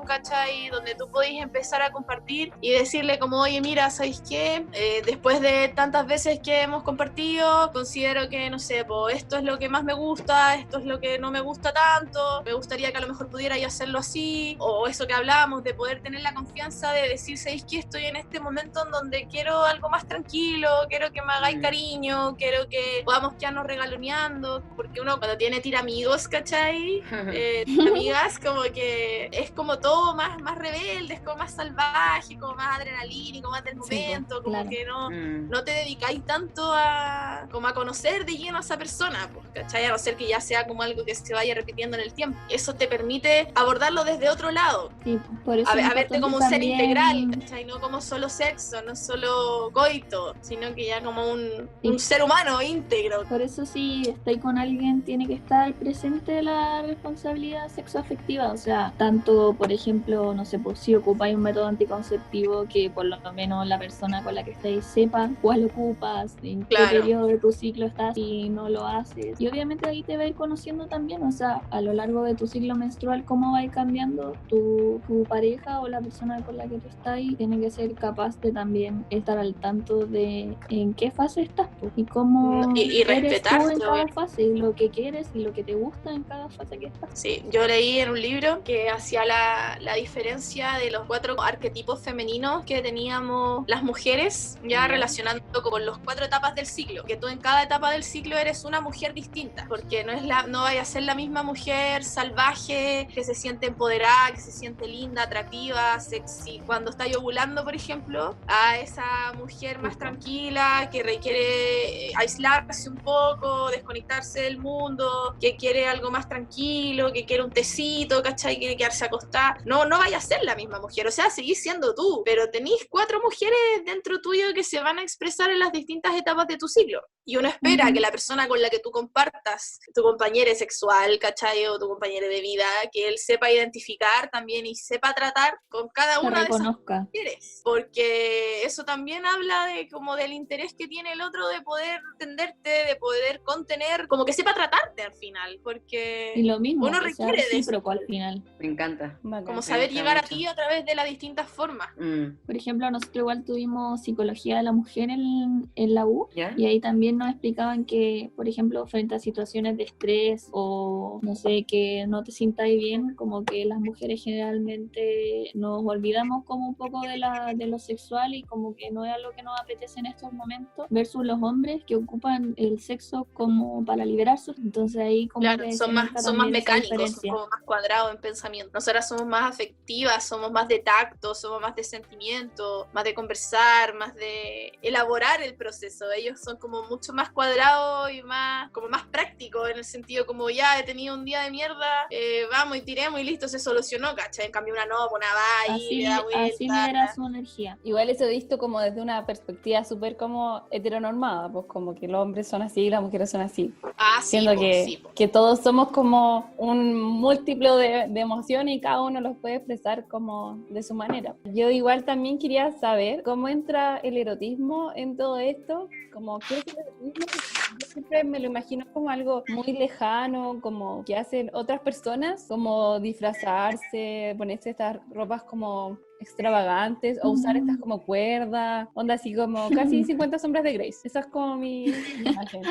S4: ¿cachai? Donde tú podéis empezar a compartir y decirle como, oye, mira, ¿sabéis qué? Después de tantas veces que hemos compartido, considero que, no sé, esto es lo que más me gusta, esto es lo que no me gusta tanto, me gustaría que a lo mejor pudierais hacerlo así, o eso que hablamos, de poder tener la confianza de decir, ¿sabéis qué? Estoy en este momento en donde quiero algo más tranquilo, quiero que me hagáis cariño, quiero que podamos quedarnos regaloneando, porque uno cuando tiene tiramigos, ¿cachai? Amigas, como que es como todo más rebelde, es como más salvaje, como más adrenalínico, más del momento, sí, como que no te dedicáis tanto como a conocer de lleno a esa persona, pues, ¿cachai? A no ser que ya sea como algo que se vaya repitiendo en el tiempo. Eso te permite abordarlo desde otro lado,
S3: sí, por eso
S4: a verte como un ser integral, ¿cachai? No como solo sexo, no solo coito, sino que ya como un ser humano íntegro.
S3: Por eso si estáis con alguien tiene que estar presente la responsabilidad sexoafectiva, o sea, tanto, por ejemplo, no sé, pues si ocupáis un método anticonceptivo, que por lo menos la persona con la que estáis sepa cuál ocupas, en qué periodo de tu ciclo estás y no lo haces. Y obviamente ahí te va a ir conociendo también, o sea, a lo largo de tu ciclo menstrual, cómo va a ir cambiando tu pareja o la persona con la que tú estás, y tiene que ser capaz de también estar al tanto de en qué fase estás, pues, y cómo
S4: y
S3: eres tú en
S4: respetarte,
S3: cada fase, lo que quieres y lo que te gusta en cada fase que estás.
S4: Sí, yo leí en un libro que hacía la diferencia de los 4 arquetipos femeninos que teníamos las mujeres, ya relacionando con los 4 etapas del ciclo, que tú en cada etapa del ciclo eres una mujer distinta, porque no vaya a ser la misma mujer salvaje, que se siente empoderada, que se siente linda, atractiva, sexy, cuando está ovulando, por ejemplo, a esa mujer más tranquila, que requiere aislarse un poco, desconectarse del mundo, que quiere algo más tranquilo, que quiere un tecito, ¿cachai? Quiere quedarse acostada. No vaya a ser la misma mujer, o sea, seguís siendo tú, pero tenés 4 mujeres dentro tuyo que se van a expresar en las distintas etapas de tu ciclo. Y uno espera que la persona con la que tú compartas, tu compañero sexual, ¿cachai? O tu compañero de vida, que él sepa identificar también y sepa tratar con cada una de esas mujeres. Porque eso también habla de como del interés que tiene el otro de poder entenderte, de poder contener, como que sepa tratarte al final. Porque
S3: y lo mismo,
S4: uno requiere de eso.
S3: Al final.
S1: Me encanta.
S4: Como saber llegar a ti a través de las distintas formas.
S3: Por ejemplo, nosotros igual tuvimos psicología de la mujer en la U,
S1: ¿Ya?
S3: y ahí también nos explicaban que, por ejemplo, frente a situaciones de estrés o, no sé, que no te sientas bien, como que las mujeres generalmente nos olvidamos como un poco de lo sexual y como que no es algo que nos apetece en estos momentos, versus los hombres que ocupan el sexo como para liberarse. Entonces ahí como
S4: claro,
S3: que
S4: son más mecánicos, son como más cuadrados en pensamiento. Nosotras somos más afectivas, somos más de tacto, somos más de sentimiento, más de conversar, más de elaborar el proceso. Ellos son como mucho más cuadrados y más prácticos, en el sentido como ya he tenido un día de mierda, vamos y tiremos y listo, se solucionó, ¿cachai? En cambio una va ahí, da vuelta.
S3: Así era su energía.
S2: Igual eso visto como desde una perspectiva súper como heteronormada, pues como que los hombres son así y las mujeres son así. Siendo que todos somos como un múltiplo de emociones y cada uno los puede expresar como de su manera. Yo igual también quería saber cómo entra el erotismo en todo esto, como qué es el erotismo. Yo siempre me lo imagino como algo muy lejano, como que hacen otras personas, como disfrazarse, ponerse estas ropas como extravagantes o usar estas como cuerdas, onda así como casi 50 sombras de Grey. Esa es como mi imagen.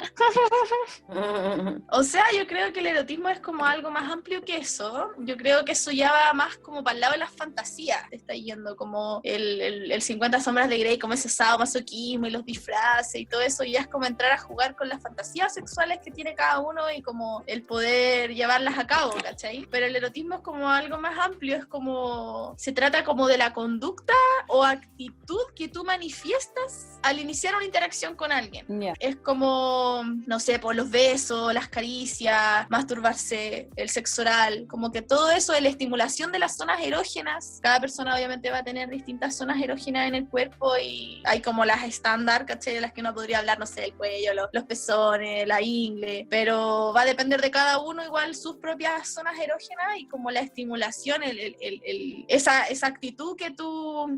S4: O sea, yo creo que el erotismo es como algo más amplio que eso. Yo creo que eso ya va más como para el lado de las fantasías. Te está yendo como el 50 sombras de Grey, como ese sadomasoquismo y los disfraces y todo eso. Y ya es como entrar a jugar con las fantasías sexuales que tiene cada uno y como el poder llevarlas a cabo, ¿cachai? Pero el erotismo es como algo más amplio, es como, se trata como de la conducta o actitud que tú manifiestas al iniciar una interacción con alguien. Es como, no sé, por los besos, las caricias, masturbarse, el sexo oral, como que todo eso es la estimulación de las zonas erógenas. Cada persona obviamente va a tener distintas zonas erógenas en el cuerpo y hay como las estándar, ¿cachai? De las que uno podría hablar, no sé, el cuello, los pezones, la ingle, pero va a depender de cada uno igual sus propias zonas erógenas y como la estimulación, esa actitud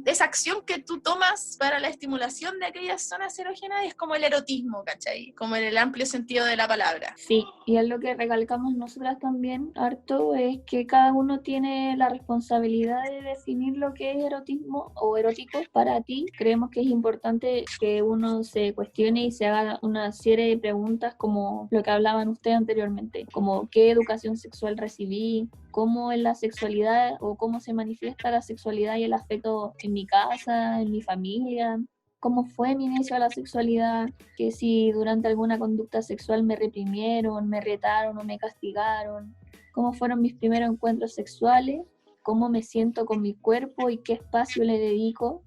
S4: esa acción que tú tomas para la estimulación de aquellas zonas erógenas es como el erotismo, ¿cachai? Como en el amplio sentido de la palabra.
S3: Sí, y es lo que recalcamos nosotras también harto, es que cada uno tiene la responsabilidad de definir lo que es erotismo o erótico para ti. Creemos que es importante que uno se cuestione y se haga una serie de preguntas como lo que hablaban ustedes anteriormente, como qué educación sexual recibí, cómo es la sexualidad o cómo se manifiesta la sexualidad y el afecto en mi casa, en mi familia, cómo fue mi inicio a la sexualidad, que si durante alguna conducta sexual me reprimieron, me retaron o me castigaron, cómo fueron mis primeros encuentros sexuales, cómo me siento con mi cuerpo y qué espacio le dedico.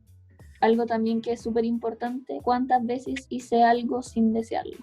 S3: Algo también que es súper importante, cuántas veces hice algo sin desearlo.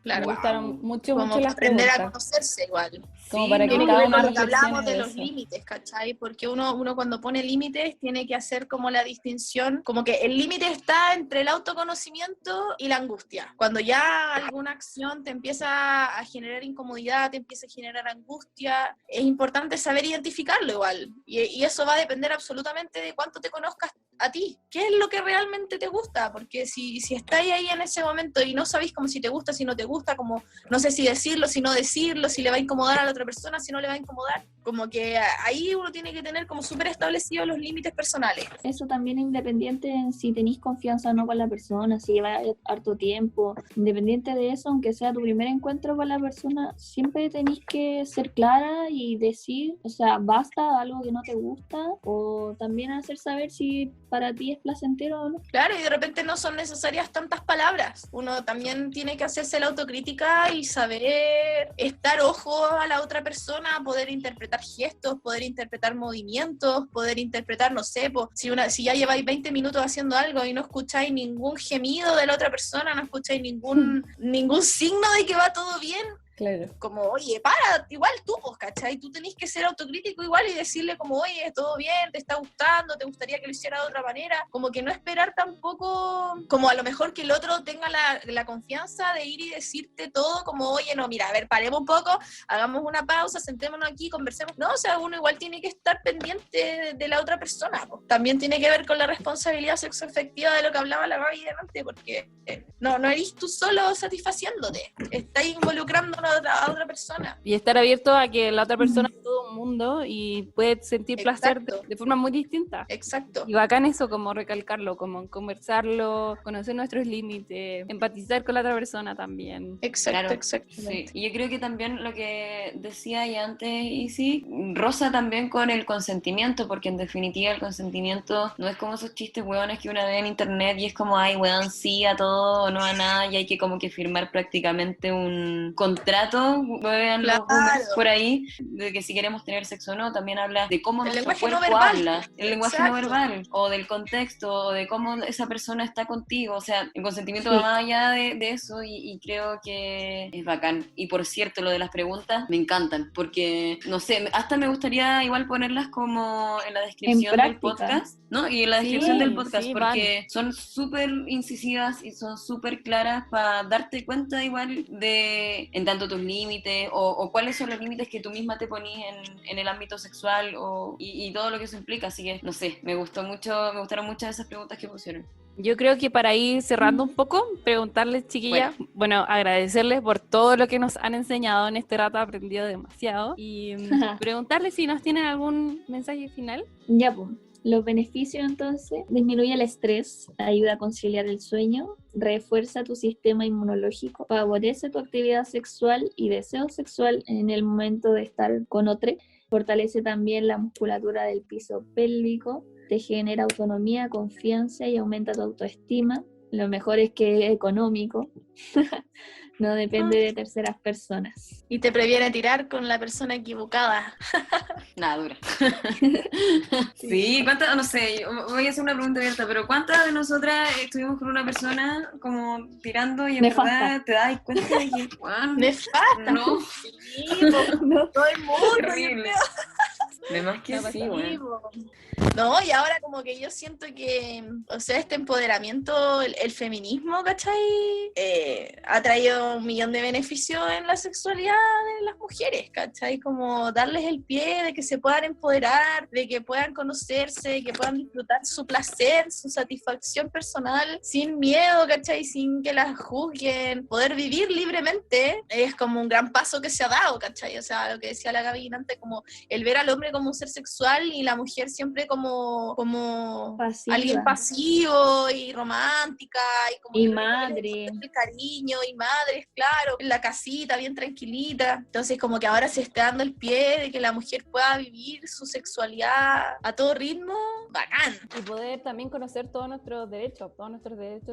S4: Claro,
S2: me gustaron mucho las
S4: aprender
S2: preguntas.
S4: A conocerse igual.
S2: Como
S4: sí,
S2: para que cada uno reflexione
S4: hablamos de
S2: de
S4: los
S2: eso.
S4: límites, ¿cachai? Porque uno cuando pone límites tiene que hacer como la distinción, como que el límite está entre el autoconocimiento y la angustia. Cuando ya alguna acción te empieza a generar incomodidad, te empieza a generar angustia, es importante saber identificarlo igual. Y eso va a depender absolutamente de cuánto te conozcas a ti. ¿Qué es lo que realmente te gusta? Porque si estáis ahí en ese momento y no sabéis como si te gusta, si no te gusta, gusta, como no sé si decirlo, si no decirlo, si le va a incomodar a la otra persona, si no le va a incomodar. Como que ahí uno tiene que tener como súper establecidos los límites personales.
S3: Eso también independiente en si tenéis confianza o no con la persona, si lleva harto tiempo, independiente de eso, aunque sea tu primer encuentro con la persona, siempre tenéis que ser clara y decir, o sea, basta algo que no te gusta, o también hacer saber si para ti es placentero o no.
S4: Claro, y de repente no son necesarias tantas palabras. Uno también tiene que hacerse la autocrítica y saber estar ojo a la otra persona, poder interpretar gestos, poder interpretar movimientos, poder interpretar, no sé, si ya lleváis 20 minutos haciendo algo y no escucháis ningún gemido de la otra persona, no escucháis ningún signo de que va todo bien,
S1: Claro.
S4: como, oye, para, igual tú, pues, ¿cachai? Tú tenés que ser autocrítico igual y decirle como, oye, todo bien, te está gustando, te gustaría que lo hiciera de otra manera, como que no esperar tampoco, como a lo mejor que el otro tenga la confianza de ir y decirte todo, como, oye, no, mira, a ver, paremos un poco, hagamos una pausa, sentémonos aquí, conversemos. No, o sea, uno igual tiene que estar pendiente de la otra persona, pues. También tiene que ver con la responsabilidad sexoafectiva de lo que hablaba la Gaby delante, porque no eres tú solo satisfaciéndote, estás involucrando a otra persona.
S2: Y estar abierto a que la otra persona es todo un mundo y puede sentir placer de forma muy distinta.
S4: Exacto.
S2: Y bacán eso, como recalcarlo, como conversarlo, conocer nuestros límites, empatizar con la otra persona también.
S4: Exacto,
S1: Claro,
S4: exacto.
S1: sí. Y yo creo que también lo que decía y antes Isi, roza también con el consentimiento, porque en definitiva el consentimiento no es como esos chistes hueones que uno ve en internet y es como, ay, weón, sí a todo o no a nada, y hay que como que firmar prácticamente un contrato, vean los boomers por ahí, de que si queremos tener sexo o no, también habla de cómo nuestro cuerpo habla, el lenguaje no verbal, o del contexto, o de cómo esa persona está contigo, o sea, el consentimiento va más allá de eso, y creo que es bacán. Y por cierto, lo de las preguntas me encantan, porque, no sé, hasta me gustaría igual ponerlas como en la descripción del podcast, ¿no? Y en la descripción del podcast, porque son súper incisivas y son súper claras para darte cuenta igual de, en tanto tus límites, o cuáles son los límites que tú misma te ponís en el ámbito sexual, y todo lo que eso implica. Así que, no sé, me gustaron mucho esas preguntas que pusieron.
S2: Yo creo que para ir cerrando un poco, preguntarles, chiquillas, bueno, agradecerles por todo lo que nos han enseñado en este rato, aprendido demasiado, y preguntarles si nos tienen algún mensaje final.
S3: Ya, pues. Los beneficios, entonces, disminuye el estrés, ayuda a conciliar el sueño, refuerza tu sistema inmunológico, favorece tu actividad sexual y deseo sexual en el momento de estar con otro, fortalece también la musculatura del piso pélvico, te genera autonomía, confianza y aumenta tu autoestima. Lo mejor es que es económico. No depende de terceras personas.
S4: Y te previene tirar con la persona equivocada.
S1: Nada, dura. Sí, ¿cuántas? No sé, voy a hacer una pregunta abierta, pero ¿cuántas de nosotras estuvimos con una persona como tirando y en verdad te das cuenta de que, Juan,
S4: nefasta?
S1: No.
S4: Sí, no. Todo el mundo.
S1: Terrible. De más que sí, güey.
S4: No, y ahora como que yo siento que, o sea, este empoderamiento, el feminismo, ¿cachai? Ha traído un millón de beneficios en la sexualidad de las mujeres, ¿cachai? Como darles el pie de que se puedan empoderar, de que puedan conocerse, de que puedan disfrutar su placer, su satisfacción personal, sin miedo, ¿cachai? Sin que las juzguen, poder vivir libremente, es como un gran paso que se ha dado, ¿cachai? O sea, lo que decía la Gaby antes, como el ver al hombre como un ser sexual y la mujer siempre como
S3: pasiva.
S4: Alguien pasivo y romántica y
S3: madre,
S4: el cariño y madres, claro, en la casita bien tranquilita. Entonces como que ahora se está dando el pie de que la mujer pueda vivir su sexualidad a todo ritmo, bacán.
S2: Y poder también conocer todos nuestros derechos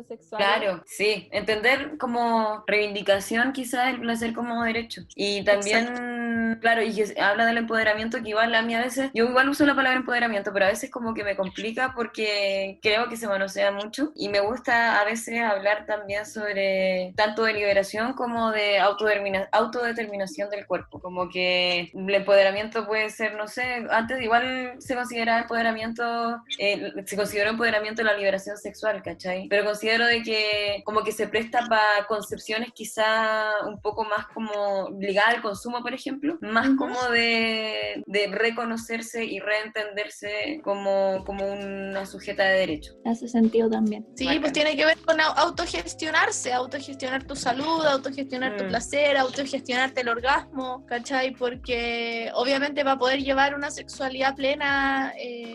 S2: sexuales.
S1: Claro, sí, entender como reivindicación quizás el placer como derecho. Y también, exacto, claro, y que habla del empoderamiento, que igual a mí a veces, yo igual uso la palabra empoderamiento, pero a veces como que me complica porque creo que se manosea mucho, y me gusta a veces hablar también sobre tanto de liberación como de autodeterminación del cuerpo, como que el empoderamiento puede ser, no sé, antes igual se consideraba empoderamiento, se consideró empoderamiento la liberación sexual, ¿cachai? Pero considero de que como que se presta para concepciones quizá un poco más como ligadas al consumo, por ejemplo, más como de reconocerse y reentenderse como una sujeta de derecho.
S3: Hace sentido también.
S4: Sí, bacán. Pues tiene que ver con autogestionarse, base, autogestionar tu salud, autogestionar tu placer, autogestionarte el orgasmo, ¿cachai? Porque obviamente para poder llevar una sexualidad plena,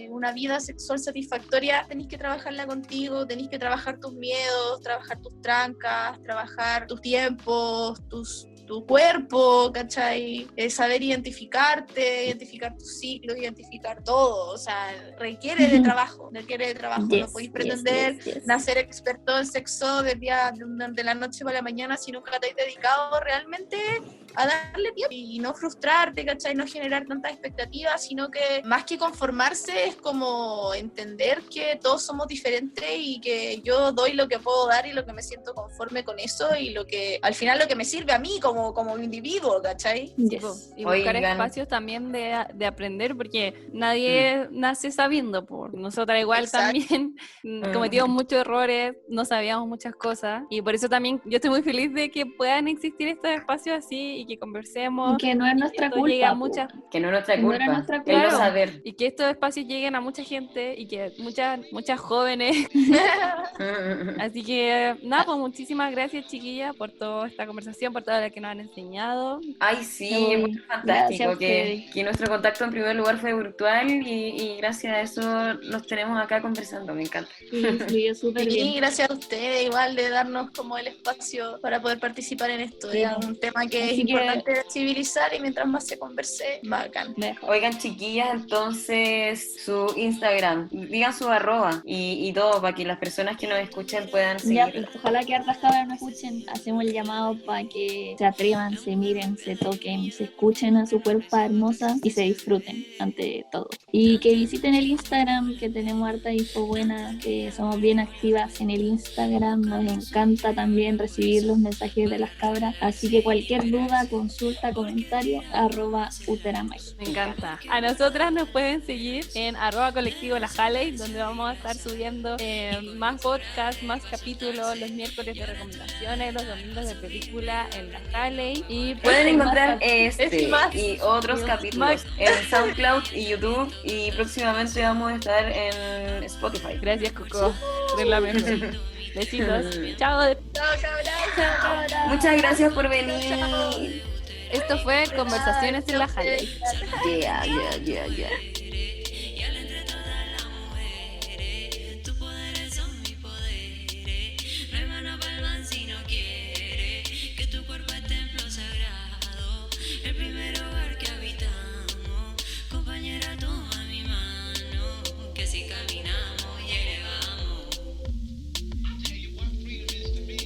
S4: una vida sexual satisfactoria, tenés que trabajarla contigo, tenés que trabajar tus miedos, trabajar tus trancas, trabajar tus tiempos, tu cuerpo, ¿cachai? Saber identificarte, identificar tus ciclos, identificar todo, o sea, requiere de trabajo, no podéis pretender nacer experto en sexo de la noche para la mañana si nunca te has dedicado realmente a darle tiempo y no frustrarte, ¿cachai? No generar tantas expectativas, sino que más que conformarse es como entender que todos somos diferentes y que yo doy lo que puedo dar y lo que me siento conforme con eso y lo que al final lo que me sirve a mí como individuo, ¿cachai?
S2: Yes. Y buscar espacios también de aprender, porque nadie nace sabiendo. Nosotras igual también cometimos muchos errores, no sabíamos muchas cosas, y por eso también yo estoy muy feliz de que puedan existir estos espacios así y que conversemos.
S3: Y que no es nuestra culpa.
S1: Que no es nuestra culpa.
S3: No es
S1: claro. Saber.
S2: Y que estos espacios lleguen a mucha gente y que muchas jóvenes. Así que nada, pues muchísimas gracias, chiquillas, por toda esta conversación, por todo lo que nos han enseñado.
S1: Ay, sí, es muy fantástico que nuestro contacto en primer lugar fue virtual y gracias a eso nos tenemos acá conversando, me encanta.
S3: Sí, súper bien.
S4: Y gracias a ustedes igual de darnos como el espacio para poder participar en esto. Sí. Es un tema que es importante civilizar y mientras más se converse, bacán.
S1: Oigan, chiquillas, entonces su Instagram, digan su @ y todo para que las personas que nos escuchen puedan seguir.
S3: Ya, pues, ojalá que hartas cabras nos escuchen. Hacemos el llamado para que se atrevan, se miren, se toquen, se escuchen a su cuerpo hermosa y se disfruten ante todo. Y que visiten el Instagram, que tenemos harta info buena, que somos bien activas en el Instagram. Nos encanta también recibir los mensajes de las cabras. Así que cualquier duda, consulta, comentario, @uteramay.
S2: Me encanta. A nosotras nos pueden seguir en @colectivo La Halley, donde vamos a estar subiendo más podcasts, más capítulos, los miércoles de recomendaciones, los domingos de película en La Halley. Y
S1: pueden encontrar y otros capítulos en SoundCloud y YouTube, y próximamente vamos a estar en Spotify.
S2: Gracias, Coco. Besitos. Chao.
S4: Chao, cabras.
S1: Muchas gracias por venir.
S2: Esto fue Conversaciones en La Halley.
S1: Yeah.